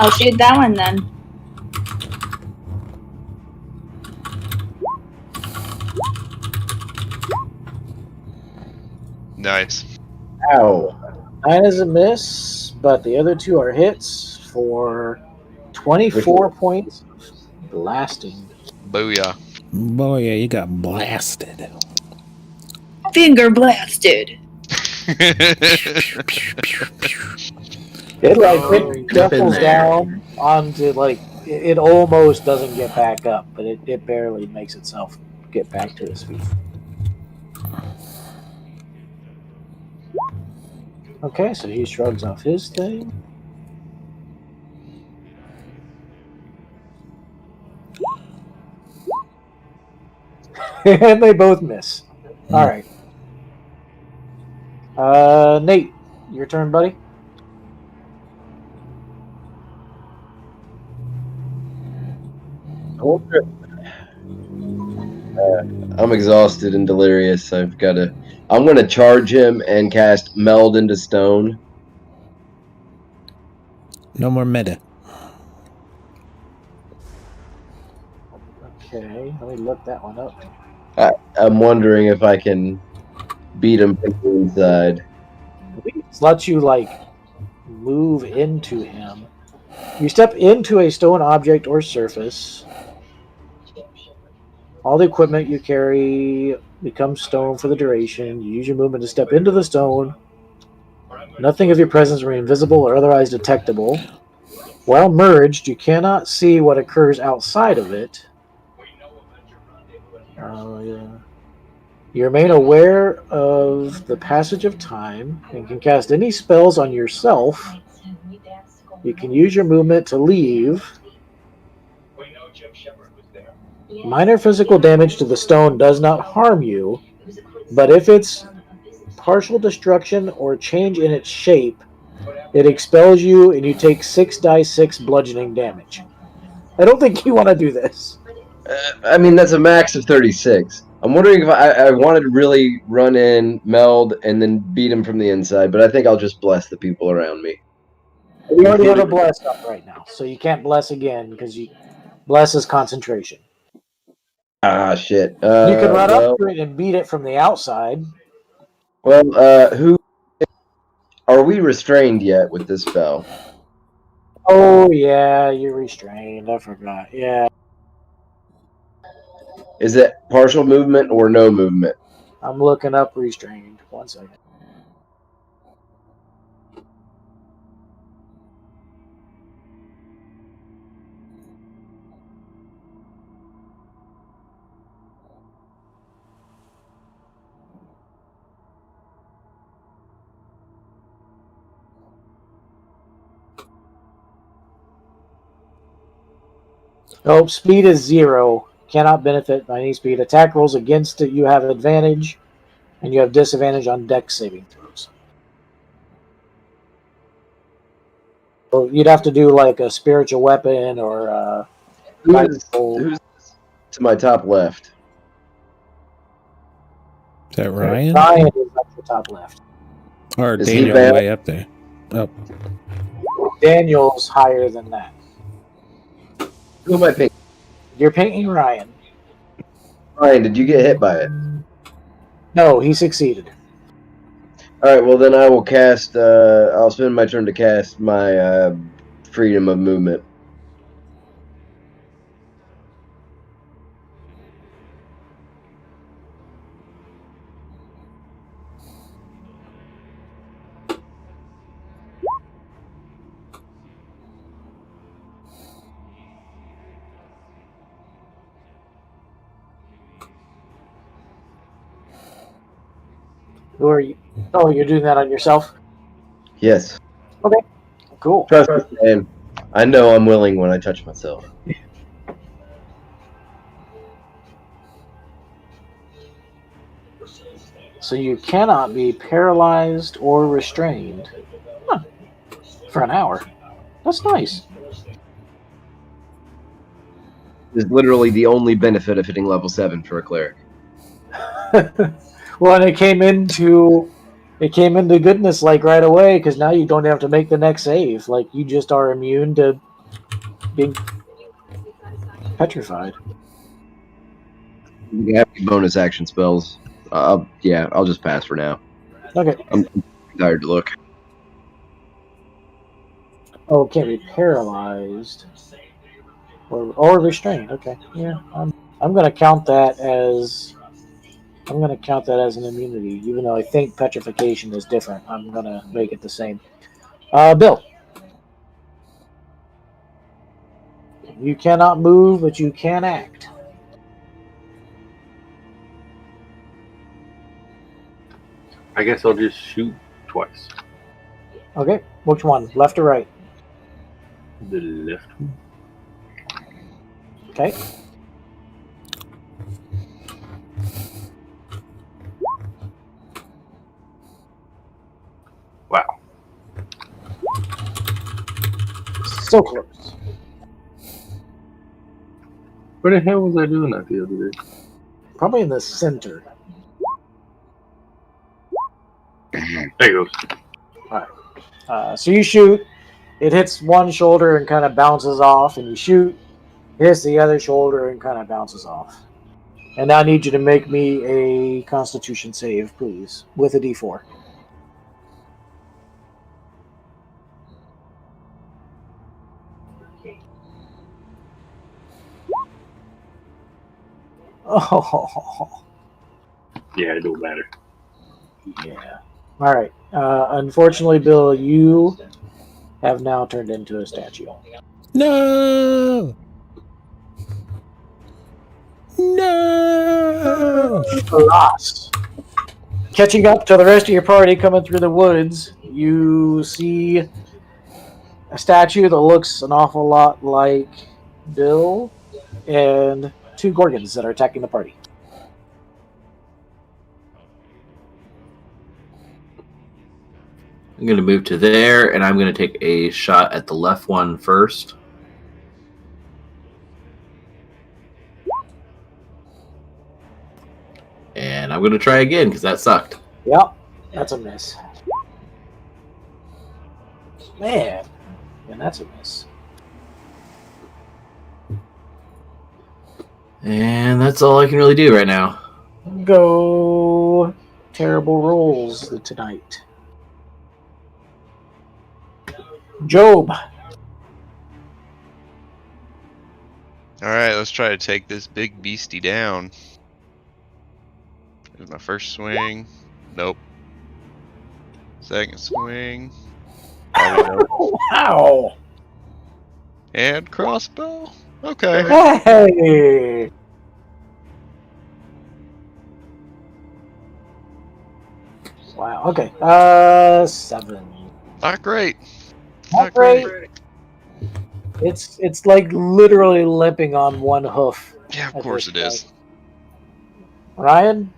I'll shoot that one then. Nice. Ow. 9 is a miss, but the other two are hits for 24 points of blasting. Booyah. Boy, yeah, you got blasted. Finger blasted. It shuffles down onto it almost doesn't get back up, but it barely makes itself get back to its feet. Okay, so he shrugs off his thing. And they both miss. Alright. Nate, your turn, buddy. I'm exhausted and delirious. I'm gonna charge him and cast Meld into Stone. No more meta. Okay, let me look that one up. I'm wondering if I can beat him from the inside. It lets you move into him. You step into a stone object or surface. All the equipment you carry becomes stone for the duration. You use your movement to step into the stone. Nothing of your presence remains visible or otherwise detectable. While merged, you cannot see what occurs outside of it. You remain aware of the passage of time and can cast any spells on yourself. You can use your movement to leave. Minor physical damage to the stone does not harm you, but if it's partial destruction or change in its shape, it expels you and you take 6d6 bludgeoning damage. I don't think you want to do this. I mean, that's a max of 36. I'm wondering if I wanted to really run in, meld, and then beat him from the inside, but I think I'll just bless the people around me. We already have a bless up right now, so you can't bless again because bless is concentration. Ah, shit. You can run up to it and beat it from the outside. Well, who... Are we restrained yet with this spell? Oh, yeah, you're restrained. I forgot. Yeah. Is it partial movement or no movement? I'm looking up restrained. 1 second. Oh, speed is 0. Cannot benefit by any speed. Attack rolls against it, you have advantage, and you have disadvantage on dex saving throws. Well, you'd have to do like a spiritual weapon or Who's to my top left? Is that Ryan? Ryan is at the top left. Or Is he Daniel bad? way up there? Oh, Daniel's higher than that. Who am I picking? You're painting Ryan. Ryan, did you get hit by it? No, he succeeded. All right, well then I will cast. I'll spend my turn to cast my freedom of movement. Who are you? Oh, you're doing that on yourself? Yes. Okay. Cool. Trust me, man. I know I'm willing when I touch myself. So you cannot be paralyzed or restrained. Huh. For an hour. That's nice. Is literally the only benefit of hitting level 7 for a cleric. Well, and it came into goodness like right away because now you don't have to make the next save. Like you just are immune to being petrified. You have bonus action spells. I'll just pass for now. Okay. I'm tired to look. Oh, it can't be paralyzed or restrained. Okay. Yeah, I'm gonna count that as an immunity, even though I think petrification is different. I'm gonna make it the same. Bill, you cannot move, but you can act. I guess I'll just shoot twice. Okay, which one? Left or right? The left one. Okay. Wow. So close. Where the hell was I doing that the other day? Probably in the center. There he goes. So you shoot, it hits one shoulder and kind of bounces off, and you shoot, hits the other shoulder and kind of bounces off. And now I need you to make me a Constitution save, please, with a D4. Oh, Yeah, it don't matter. yeah. All right. Unfortunately, Bill, you have now turned into a statue. no! No! Lost. Catching up to the rest of your party coming through the woods, you see a statue that looks an awful lot like Bill and two Gorgons that are attacking the party. I'm going to move to there, and I'm going to take a shot at the left one first. And I'm going to try again, because that sucked. Yep, that's a miss. Man, that's a miss. And that's all I can really do right now. Go terrible rolls tonight. Job. Alright, let's try to take this big beastie down. Here's my first swing. Nope. Second swing. Wow. And crossbow. Okay. Hey. Wow. Okay. 7. Not great. Not great. It's like literally limping on one hoof. Yeah, of course it is. Ryan?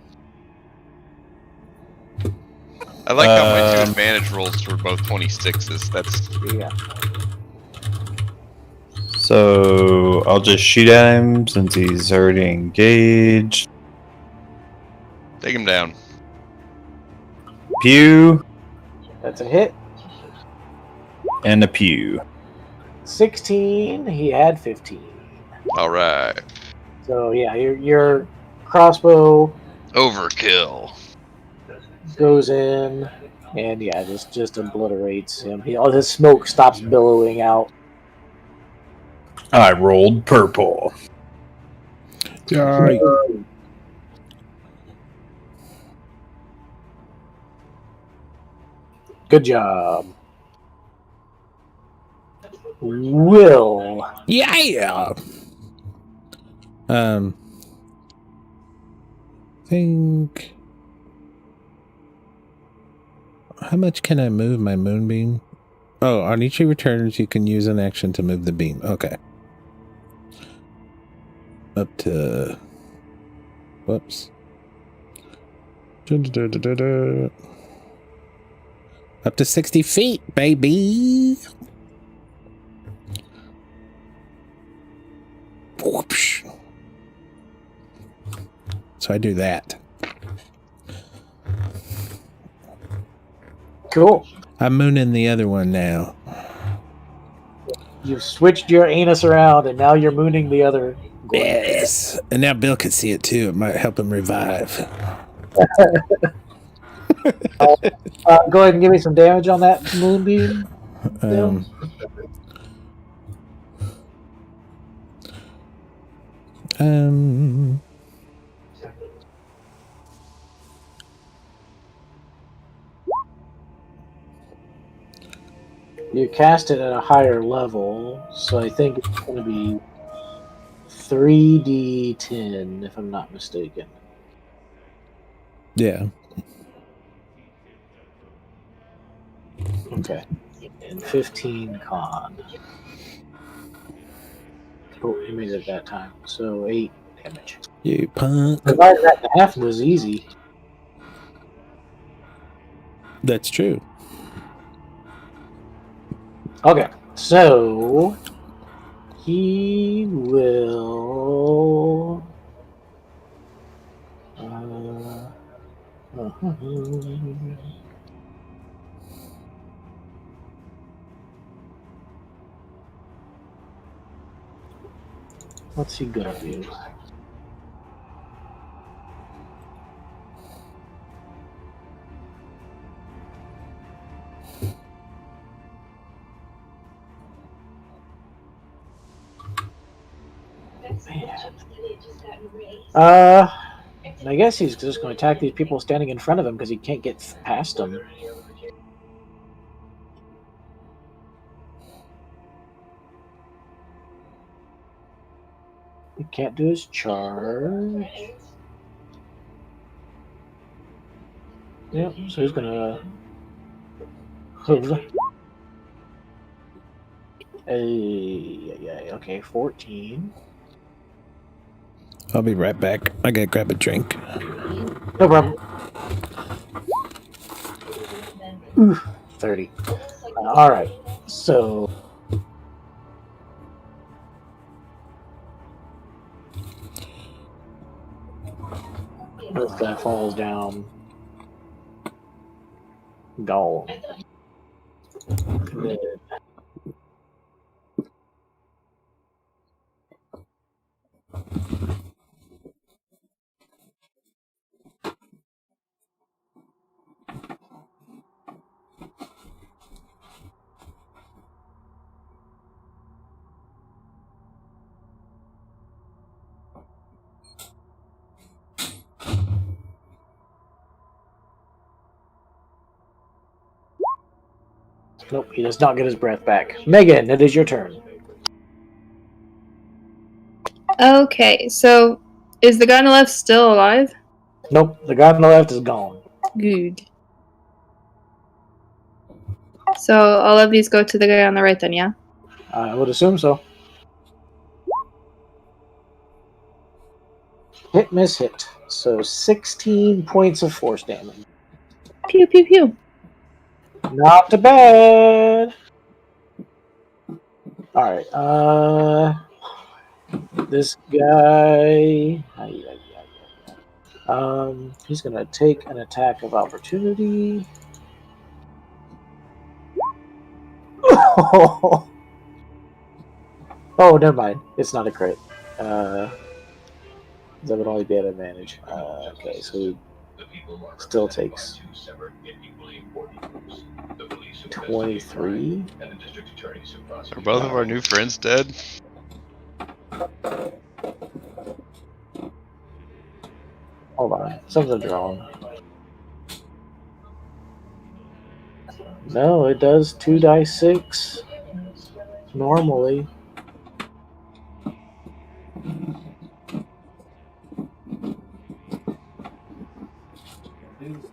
I like how my 2 advantage rolls were both 26s. That's Yeah. So I'll just shoot at him since he's already engaged. Take him down. Pew That's a hit. and a pew. 16. He had 15. All right. So yeah, your crossbow Overkill. goes in, and yeah, just obliterates him. All his smoke stops billowing out. I rolled purple. Yeah. Good job. Will. Yeah. Think. How much can I move my moonbeam? Oh, on each of your turns, you can use an action to move the beam. Okay. Up to. Whoops. Up to 60 feet, baby. Whoosh. So I do that. Cool. I'm mooning the other one now. You've switched your anus around, and now you're mooning the other. Yes. And now Bill can see it too. It might help him revive. Go ahead and give me some damage on that moonbeam. Bill. You cast it at a higher level, so I think it's going to be 3d10, if I'm not mistaken. Yeah. Okay. And 15 con. Oh, you made it that time. So 8 damage. You punk. Dividing that in half was easy. That's true. Okay, so he will. What's he gonna do? I guess he's just going to attack these people standing in front of him because he can't get past them. He can't do his charge. Yep, so he's going to... Okay, 14. I'll be right back. I gotta grab a drink. No problem. Oof, 30. Alright, so... This guy falls down. Gone. Nope, he does not get his breath back. Megan, it is your turn. Okay, so is the guy on the left still alive? Nope, the guy on the left is gone. Good. So all of these go to the guy on the right then, yeah? I would assume so. Hit, miss, hit. So 16 points of force damage. Pew, pew, pew. Not too bad. Alright, this guy... he's gonna take an attack of opportunity. Oh, never mind. It's not a crit. That would only be at advantage. Okay, so he still takes 23. Are both of our new friends dead? Hold on, something's wrong. No, it does 2 dice 6 normally.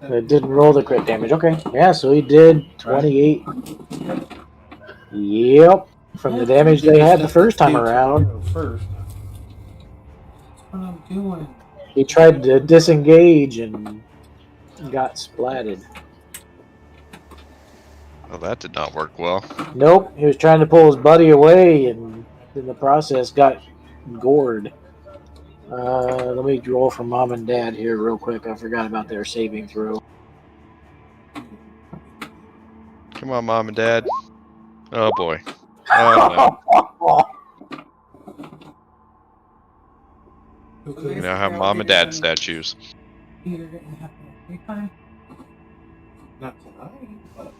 It didn't roll the crit damage. Okay, yeah, so he did 28. Yep, from the damage they had the first time around. He tried to disengage and got splatted. Well, that did not work well. Nope, he was trying to pull his buddy away and in the process got gored. Let me roll for mom and dad here real quick. I forgot about their saving throw. Come on, mom and dad. Oh boy. Oh no. You now have mom and dad statues. Not tonight, but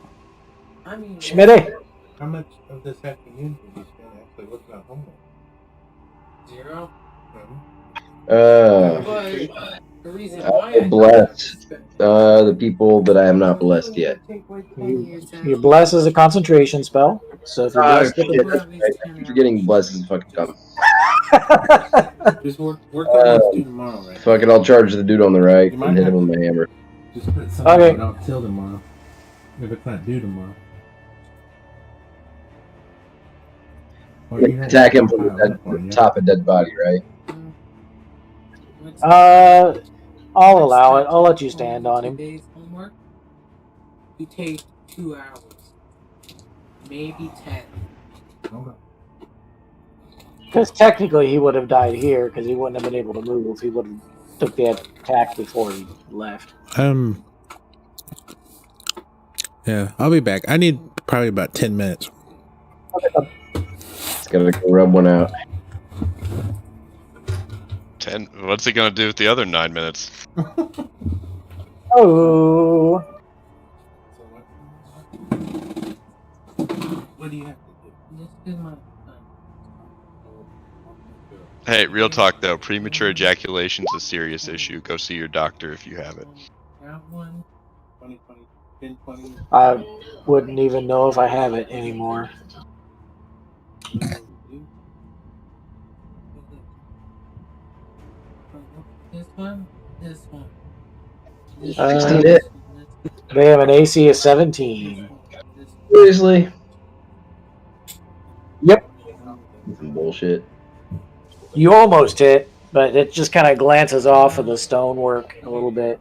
I mean, Schmitty! how much of this afternoon did you spend actually looking at homework? 0? I bless the people that I am not blessed yet. Your bless is a concentration spell. So if you're blessed, Shit, that's right. I keep forgetting bless is fucking dumb. Just work on this dude tomorrow, right? Fuck it, I'll charge the dude on the right and hit him with my hammer. Just put something Okay. out till tomorrow. If it's not due tomorrow. Or you have Attack him to from file that one, the yeah? top of dead body, right? I'll allow it. I'll let you stand on him. You take 2 hours, maybe 10. Okay. Because technically he would have died here because he wouldn't have been able to move. He would have took the attack before he left. Yeah, I'll be back. I need probably about 10 minutes. It's gotta go rub one out. 10. What's he gonna do with the other 9 minutes? Oh. What do you have to do? This is my Hey, real talk though, premature ejaculation is a serious issue. Go see your doctor if you have it. Round 1. 20, 10, 20. I wouldn't even know if I have it anymore. This one. This one. They have an AC of 17. Seriously? Yep. Some bullshit. You almost hit, but it just kind of glances off of the stonework a little bit.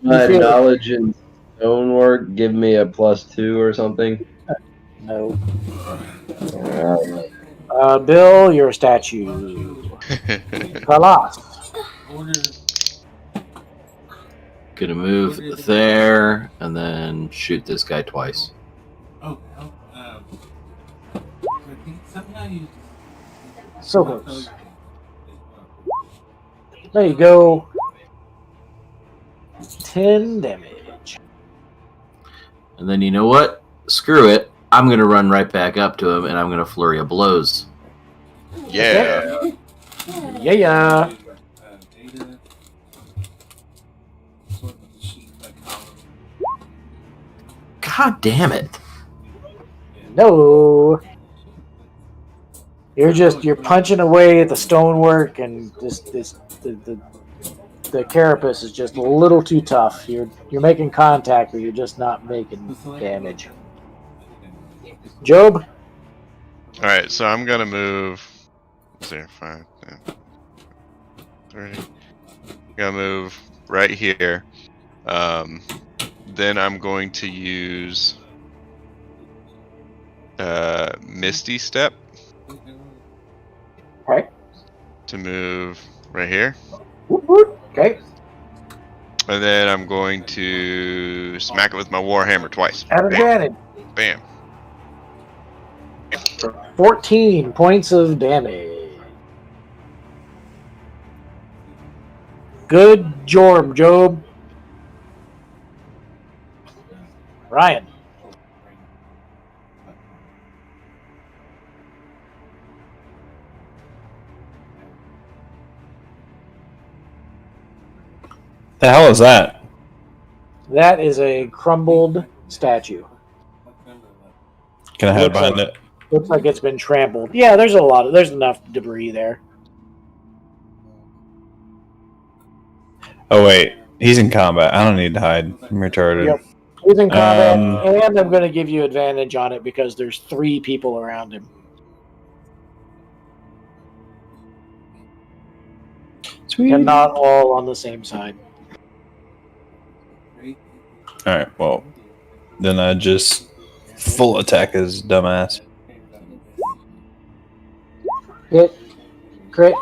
My knowledge in stonework give me a +2 or something. No. Bill, you're a statue. Kalas. Gonna move there and then shoot this guy twice. Oh, somehow you So close. There you go. 10 damage. And then you know what? Screw it. I'm gonna run right back up to him and I'm gonna flurry of blows. Yeah. Yeah. God damn it. No. You're punching away at the stonework and the carapace is just a little too tough. You're making contact, but you're just not making damage. Job? Alright, so I'm gonna move. Let's see, 5, 10, 30. I'm gonna move right here. Then I'm going to use. Misty Step Okay. to move right here. Okay. And then I'm going to smack it with my Warhammer twice. At Bam. advantage. Bam. 14 points of damage. Good job, Job. Ryan. The hell is that? That is a crumbled statue. Can I hide Looks behind like- it? Looks like it's been trampled. Yeah, there's enough debris there. Oh wait, he's in combat. I don't need to hide. I'm retarded. Yep. He's in combat, and I'm going to give you advantage on it because there's 3 people around him. Sweet. And not all on the same side. All right. Well, then I just full attack his dumbass. Hit. Crit.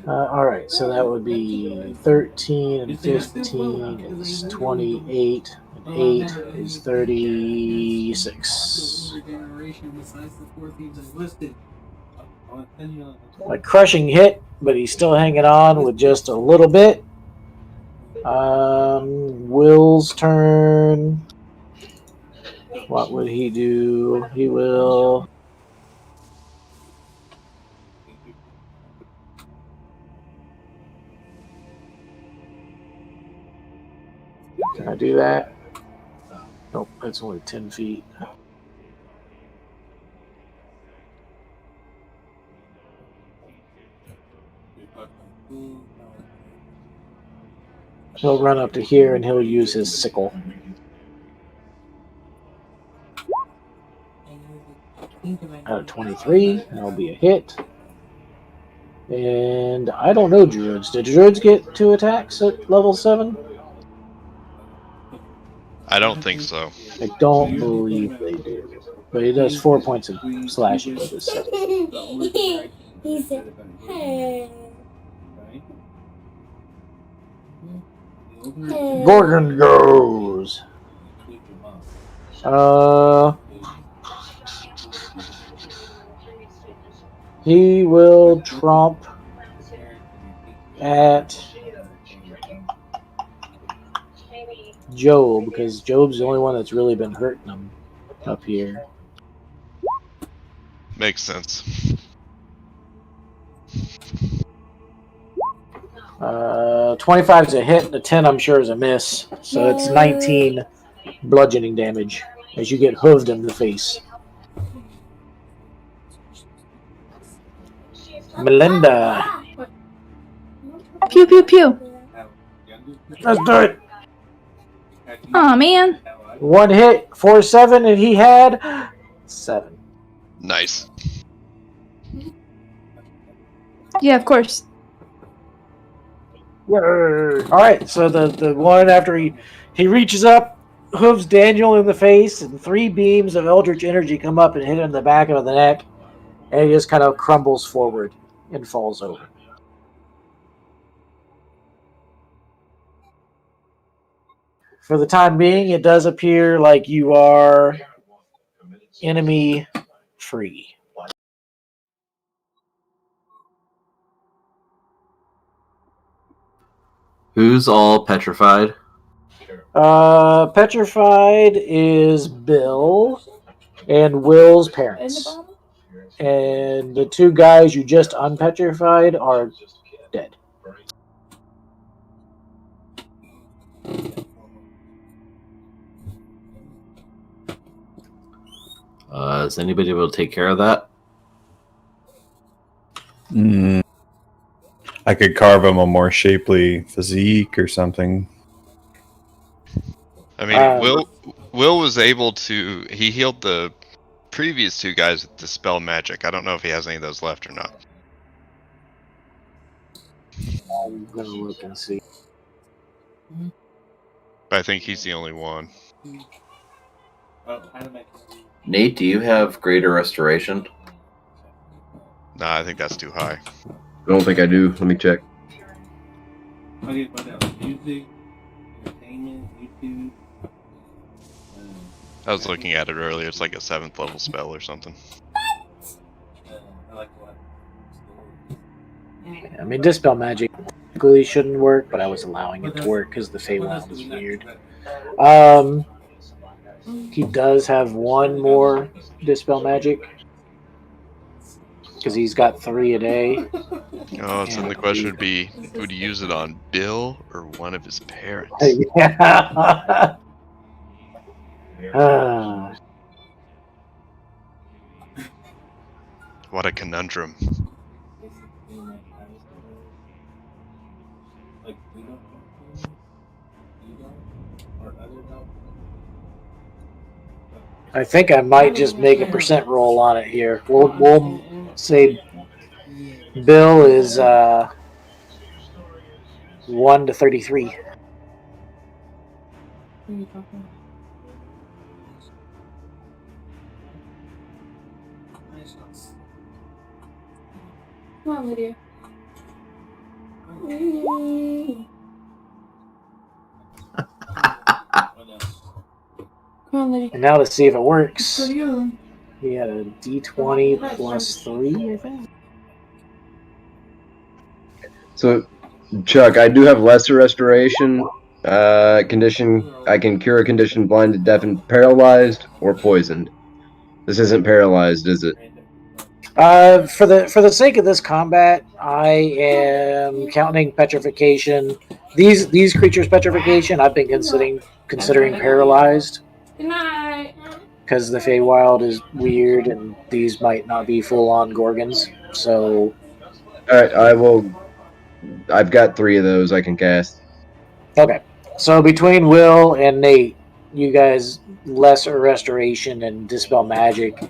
Alright, so that would be 13 and 15 is 28, and 8 is 36. A crushing hit, but he's still hanging on with just a little bit. Will's turn. What would he do? He will... Can I do that? Nope, that's only 10 feet. He'll run up to here and he'll use his sickle. Out of 23, that'll be a hit. And I don't know druids. Did druids get 2 attacks at level 7? I don't think so. I don't believe they do. But he does 4 points of slashing with his sickle. He said, hey. Gorgon goes. He will tromp at Job because Job's the only one that's really been hurting him up here. Makes sense. 25 is a hit, and a 10 I'm sure is a miss. So it's 19 bludgeoning damage as you get hooved in the face. Melinda. Pew pew pew. Let's do it. Aw, man. 1 hit, 4-7, and he had 7. Nice. Yeah, of course. Alright, so the one after he reaches up, hooves Daniel in the face, and 3 beams of Eldritch Energy come up and hit him in the back of the neck, and he just kind of crumbles forward and falls over. For the time being, it does appear like you are enemy free. Who's all petrified? Petrified is Bill and Will's parents. And the 2 guys you just unpetrified are dead. Is anybody able to take care of that? I could carve him a more shapely physique or something. I mean, Will was able to. He healed the previous 2 guys with Dispel Magic. I don't know if he has any of those left or not. I'm gonna look and see. But I think he's the only one. Nate, do you have greater restoration? Nah, I think that's too high. I don't think I do. Let me check. Okay, what else? Music, entertainment, YouTube. I was looking at it earlier. It's like a 7th level spell or something. I like what? I mean, Dispel Magic technically shouldn't work, but I was allowing it to work because the Feywild is weird. He does have one more Dispel Magic because he's got 3 a day. Oh, so then the question would be, would he use it on Bill or one of his parents? Yeah. What a conundrum. Like, we don't you don't, or other help. I think I might just make a percent roll on it here. We'll say Bill is 1 to 33. Come on, Lydia. Come on, Lydia. And now to see if it works. What are you doing? He had a D20 plus 3, I think. So, Chuck, I do have lesser restoration. Condition. I can cure a condition blinded, deafened, paralyzed, or poisoned. This isn't paralyzed, is it? For the sake of this combat, I am counting petrification. These creatures' petrification, I've been considering paralyzed. Good night. Because the Feywild is weird, and these might not be full-on Gorgons. So, All right, I will. I've got 3 of those I can cast. okay. So between Will and Nate, you guys lesser restoration and dispel magic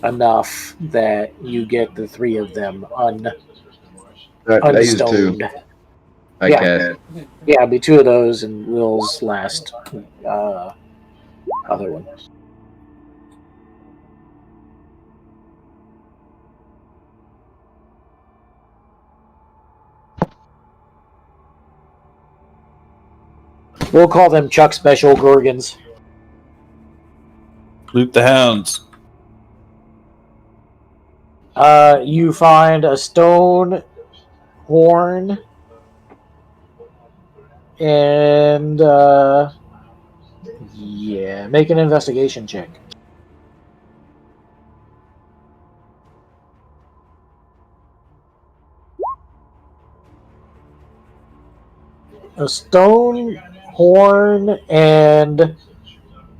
enough that you get the 3 of them All right, I used 2. unstoned. I Yeah. cast. Yeah, it'd be 2 of those and Will's last other one. We'll call them Chuck Special Gorgons. Loot the hounds. You find a stone horn and yeah, make an investigation check. A stone horn and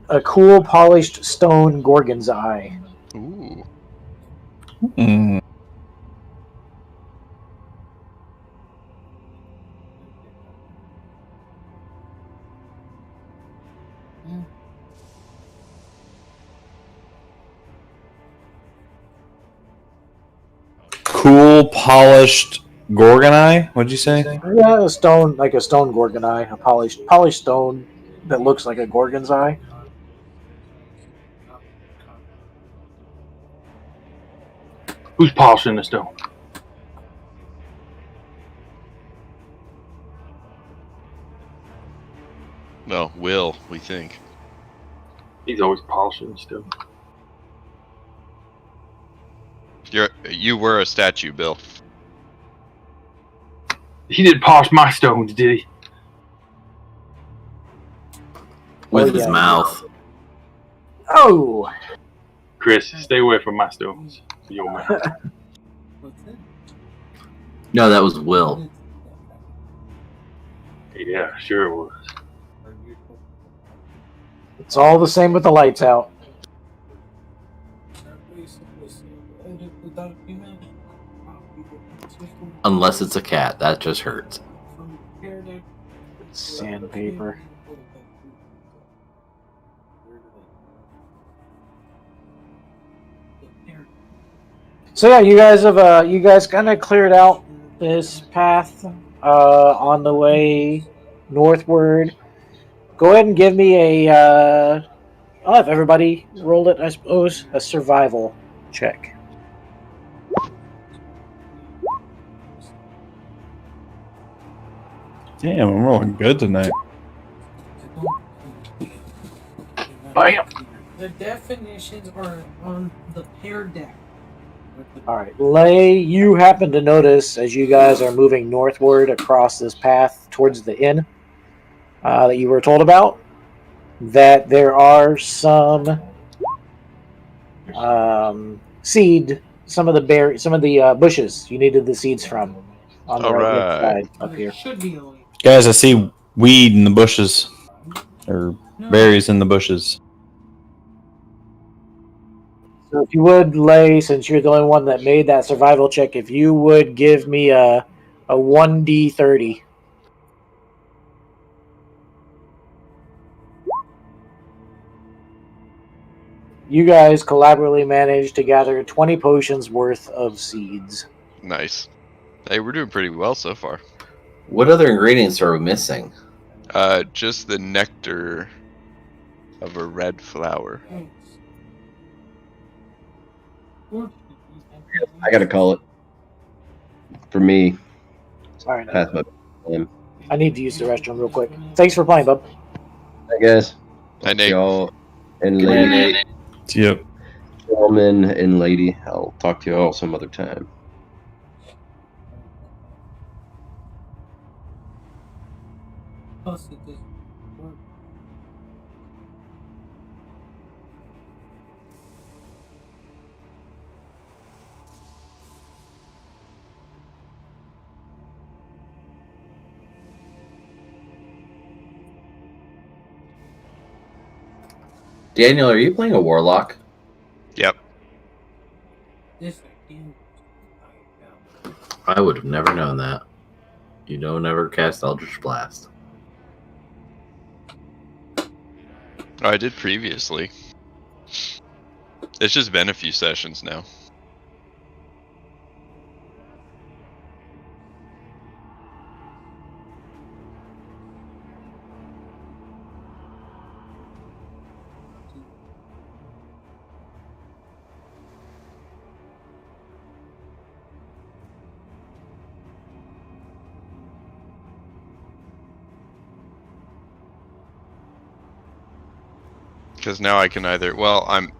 a cool polished stone Gorgon's eye. Ooh. Mm. Cool polished Gorgon eye? What'd you say? Yeah, a stone, like a stone Gorgon eye, a polished stone that looks like a Gorgon's eye. Who's polishing the stone? No, Will, we think. He's always polishing the stone. You were a statue, Bill. He didn't polish my stones, did he? With his mouth. Oh! Chris, stay away from my stones. Your mouth. No, that was Will. Yeah, sure it was. It's all the same with the lights out. Unless it's a cat. That just hurts. Sandpaper. So yeah, you guys kind of cleared out this path on the way northward. Go ahead and give me a. I'll have everybody roll it, I suppose. A survival check. Damn, I'm rolling good tonight. Bam! The definitions are on the pair deck. All right, Lay, you happen to notice as you guys are moving northward across this path towards the inn that you were told about, that there are some seed, some of the bushes you needed the seeds from on the right side up here. Should be a Guys, I see weed in the bushes. Or berries in the bushes. So if you would, Lay, since you're the only one that made that survival check, if you would give me a 1d30. You guys collaboratively managed to gather 20 potions worth of seeds. Nice. Hey, we're doing pretty well so far. What other ingredients are we missing? Just the nectar of a red flower. I gotta call it. For me. Sorry, no. Pass my time. I need to use the restroom real quick. Thanks for playing, bub. I guess. Hi, Nate. Y'all and Good lady. night, Nate. Yep. Gentlemen and lady. I'll talk to you all some other time. Plus it doesn't work. Daniel, are you playing a warlock? Yep. This again. I would have never known that. You don't ever cast Eldritch Blast. Oh, I did previously. It's just been a few sessions now. Because now I can either, well, I'm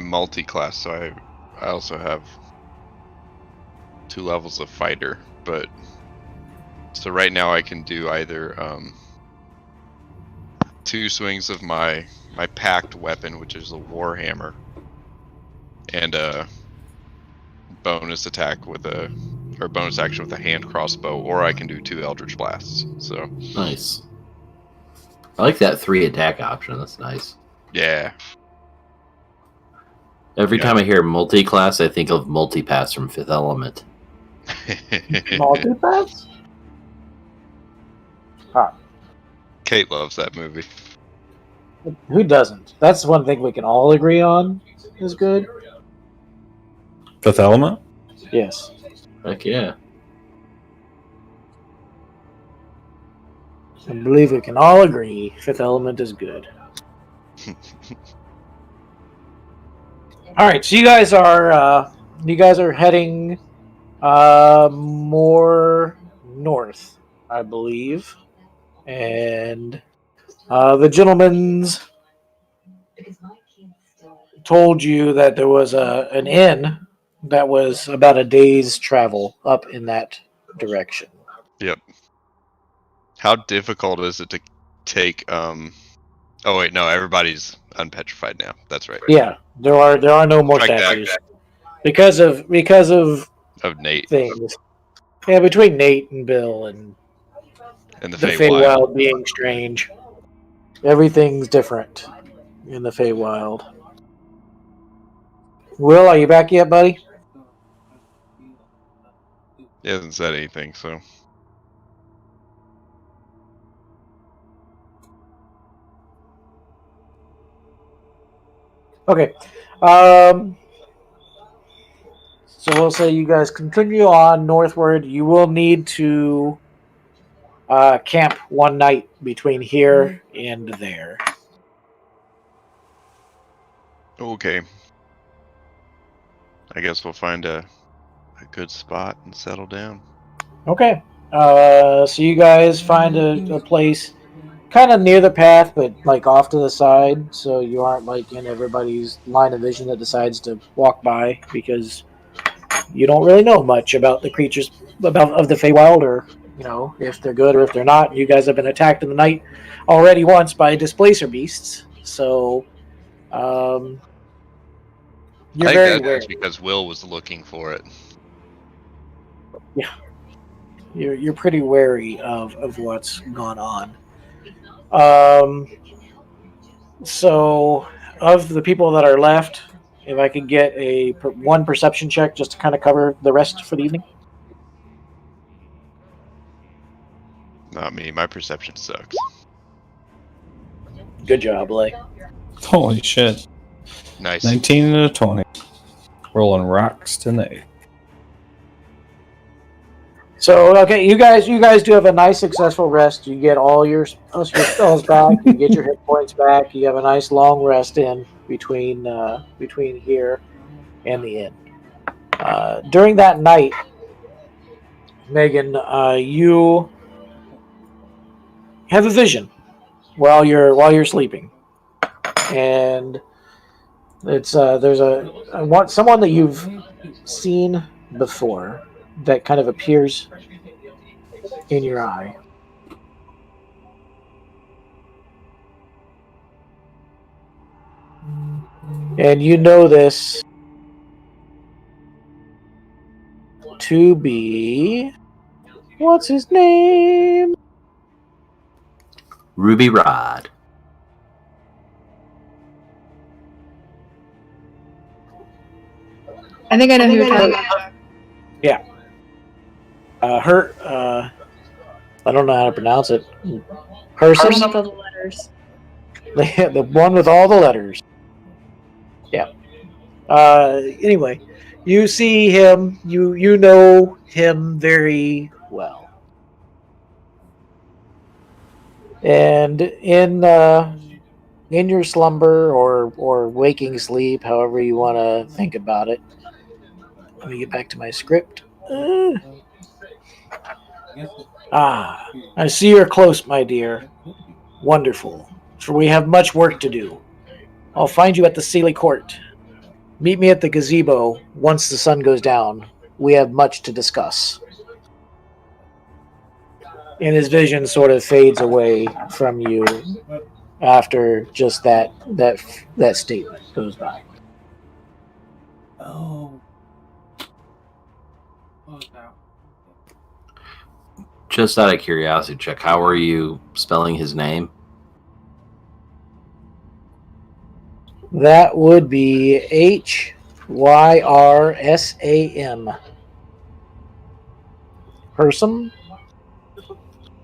multi-class, so I also have 2 levels of fighter, but so right now I can do either 2 swings of my packed weapon, which is a warhammer, and a bonus attack with or bonus action with a hand crossbow, or I can do 2 eldritch blasts. So nice. I like that 3 attack option. That's nice. Yeah. Every time I hear multi-class, I think of multi-pass from Fifth Element. Multi-pass? Huh. Kate loves that movie. Who doesn't? That's one thing we can all agree on is good. Fifth Element? Yes. Heck yeah. I believe we can all agree Fifth Element is good. All right, so you guys are heading more north, I believe, and the gentleman's told you that there was an inn that was about a day's travel up in that direction. Yep. How difficult is it to take oh wait, no, everybody's unpetrified now. That's right. Yeah, there are no more Strike that. statues because of Nate things. Yeah, between Nate and Bill and and the the Feywild. Feywild being strange. Everything's different in the Feywild. Will, are you back yet, buddy? He hasn't said anything, so. Okay. So we'll say you guys continue on northward. You will need to camp one night between here and there. Okay. I guess we'll find a good spot and settle down. Okay. So you guys find a place kind of near the path, but like off to the side, so you aren't like in everybody's line of vision that decides to walk by, because you don't really know much about the creatures of the Feywild, or if they're good or if they're not. You guys have been attacked in the night already once by displacer beasts, so you're I think very that's wary. just because Will was looking for it. Yeah, you're pretty wary of what's gone on. So of the people that are left, if I could get one perception check just to kind of cover the rest for the evening. Not me. My perception sucks. Good job, Blake. Holy shit. Nice. 19 and a 20. Rolling rocks tonight. So okay, you guys do have a nice successful rest. You get all your spells back. You get your hit points back. You have a nice long rest in between here and the inn. During that night, Megan, you have a vision while you're sleeping, and it's someone that you've seen before that kind of appears in your eye. And you know this to be... What's his name? Ruby Rod. I think I know who you're talking about. Yeah. I don't know how to pronounce it. Herson? With all the letters. The one with all the letters. Yeah. Anyway, you see him. You know him very well. And in your slumber or waking sleep, however you want to think about it. Let me get back to my script. I see you're close, my dear. Wonderful, for we have much work to do. I'll find you at the Sealy Court. Meet me at the gazebo once the sun goes down. We have much to discuss. And his vision sort of fades away from you after just that statement goes by. Oh. Just out of curiosity, Chuck, how are you spelling his name? That would be Hyrsam. Hersom?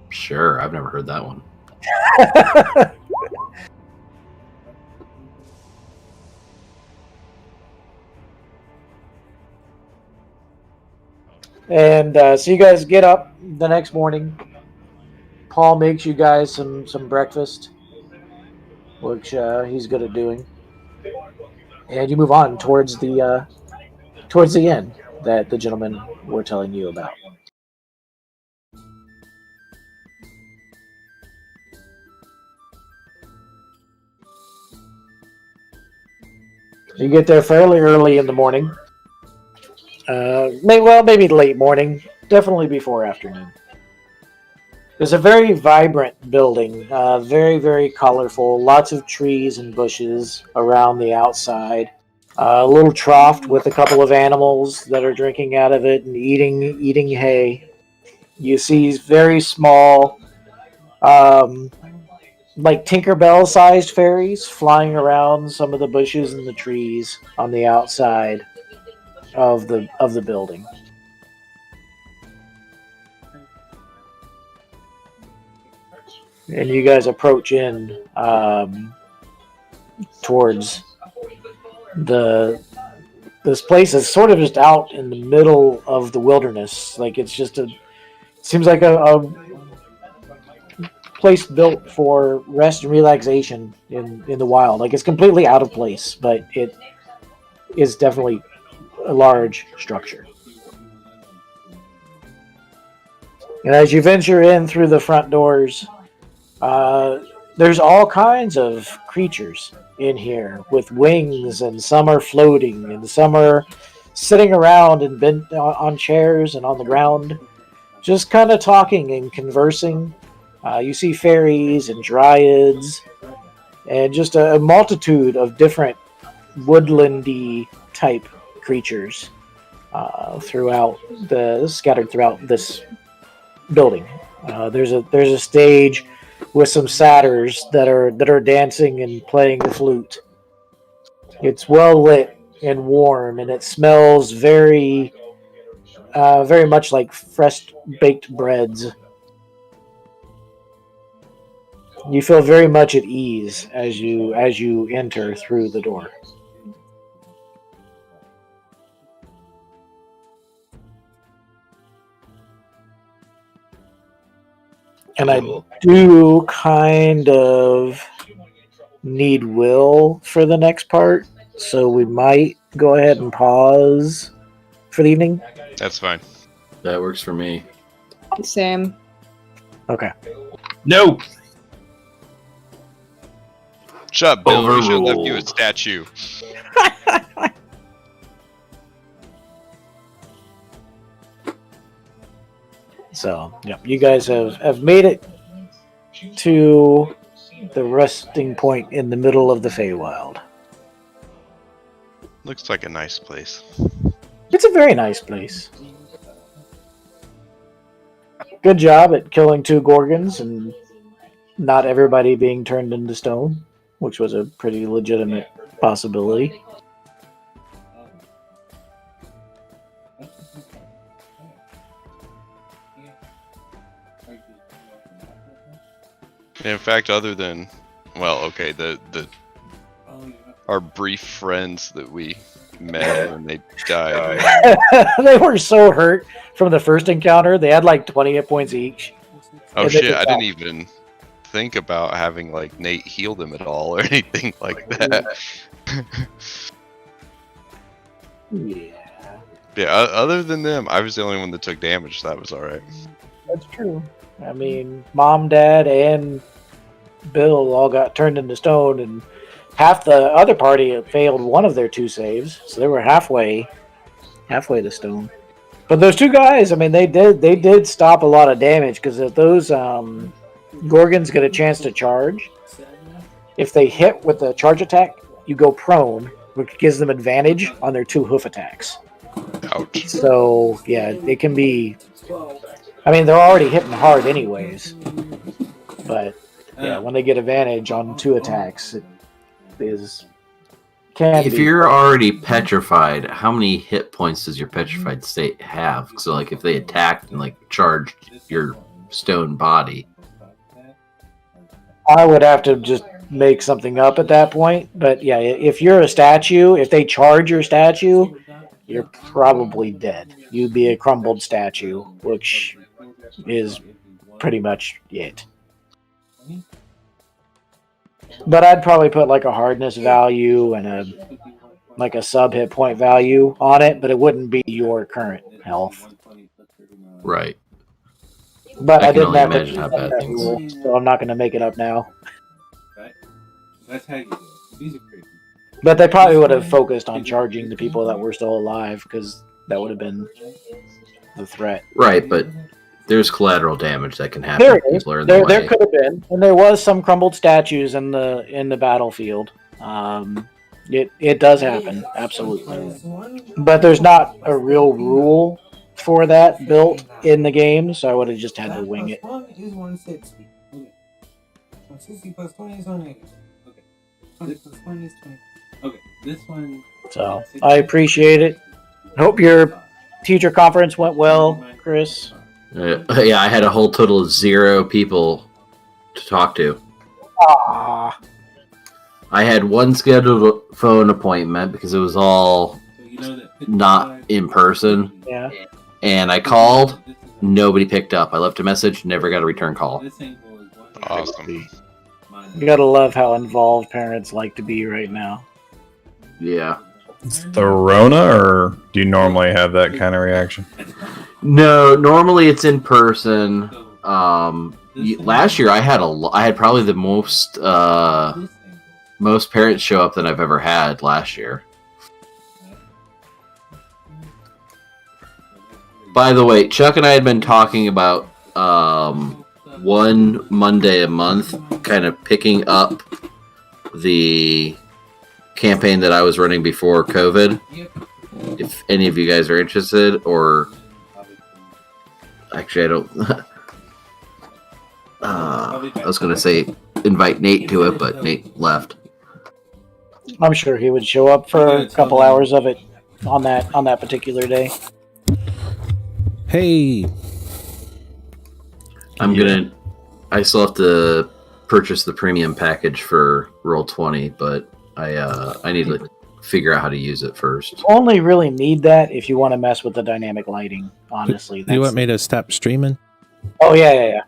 Sure, I've never heard that one. And so you guys get up the next morning. Paul makes you guys some breakfast, which he's good at doing. And you move on towards the inn that the gentlemen were telling you about. You get there fairly early in the morning. Maybe late morning. Definitely before afternoon. It's a very vibrant building. Very, very colorful. Lots of trees and bushes around the outside. A little trough with a couple of animals that are drinking out of it and eating hay. You see very small, like Tinkerbell-sized fairies flying around some of the bushes and the trees on the outside of the building. And you guys approach in towards this place is sort of just out in the middle of the wilderness. Like it's just seems like a place built for rest and relaxation in the wild. Like, it's completely out of place, but it is definitely a large structure. And as you venture in through the front doors, there's all kinds of creatures in here with wings, and some are floating, and some are sitting around and bent on chairs and on the ground, just kind of talking and conversing. You see fairies and dryads, and just a multitude of different woodlandy type creatures scattered throughout this building. There's a stage with some satyrs that are dancing and playing the flute. It's well lit and warm, and it smells very much like fresh baked breads. You feel very much at ease as you enter through the door. And I do kind of need Will for the next part, so we might go ahead and pause for the evening. That's fine. That works for me. Same. Okay. No. Shut up, Bill. We should have left Overruled. you a statue. So, yeah, you guys have made it to the resting point in the middle of the Feywild. Looks like a nice place. It's a very nice place. Good job at killing 2 Gorgons and not everybody being turned into stone, which was a pretty legitimate possibility. In fact, other than, well, okay, our brief friends that we met when they died. They were so hurt from the first encounter. They had like 20 hit points each. Oh shit, I didn't even think about having like Nate heal them at all or anything like that. Yeah, Yeah, other than them, I was the only one that took damage, so that was alright. that's true. I mean, Mom, Dad, and Bill all got turned into stone, and half the other party failed one of their 2 saves, so they were halfway to stone. But those 2 guys, I mean, they did stop a lot of damage, because if those Gorgons get a chance to charge, if they hit with a charge attack, you go prone, which gives them advantage on their 2 hoof attacks. Ouch. So yeah, it can be. I mean, they're already hitting hard anyways, but yeah, when they get advantage on 2 attacks, it can If be. you're already petrified, how many hit points does your petrified state have? So, like, if they attacked and like charged your stone body, I would have to just make something up at that point. But yeah, if you're a statue, if they charge your statue, you're probably dead. You'd be a crumbled statue, which is pretty much it. But I'd probably put like a hardness value and a sub hit point value on it, but it wouldn't be your current health. right? But I I can didn't only have to imagine how set bad that things- rule, so I'm not going to make it up now. That's how you do it. These are crazy. But they probably would have focused on charging the people that were still alive, because that would have been the threat. Right, but there's collateral damage that can happen. There if it is. people are in the There way. could have been, and there was some crumbled statues in the battlefield. It does happen, absolutely. But there's not a real rule for that built in the game, so I would have just had to wing it. 1 is 160. Okay. 160 plus 20 is 180. Okay. 20 plus 20 is 20. Okay. This one. So I appreciate it. Hope your teacher conference went well, Chris. Yeah, I had a whole total of 0 people to talk to. Ah, I had 1 scheduled phone appointment because it was all not in person, yeah. and I called, nobody picked up. I left a message, never got a return call. Awesome. You gotta love how involved parents like to be right now. Yeah. The Rona, or do you normally have that kind of reaction? No, normally it's in person. Last year I had probably the most parents show up than I've ever had last year. By the way, Chuck and I had been talking about one Monday a month, kind of picking up the campaign that I was running before COVID. If any of you guys are interested, or actually I don't. I was going to say invite Nate to it, but Nate left. I'm sure he would show up for a couple hours of it on that particular day. Hey, I still have to purchase the premium package for Roll20, but I need to figure out how to use it first. Only really need that if you want to mess with the dynamic lighting, honestly. you want me to stop streaming? Oh, yeah.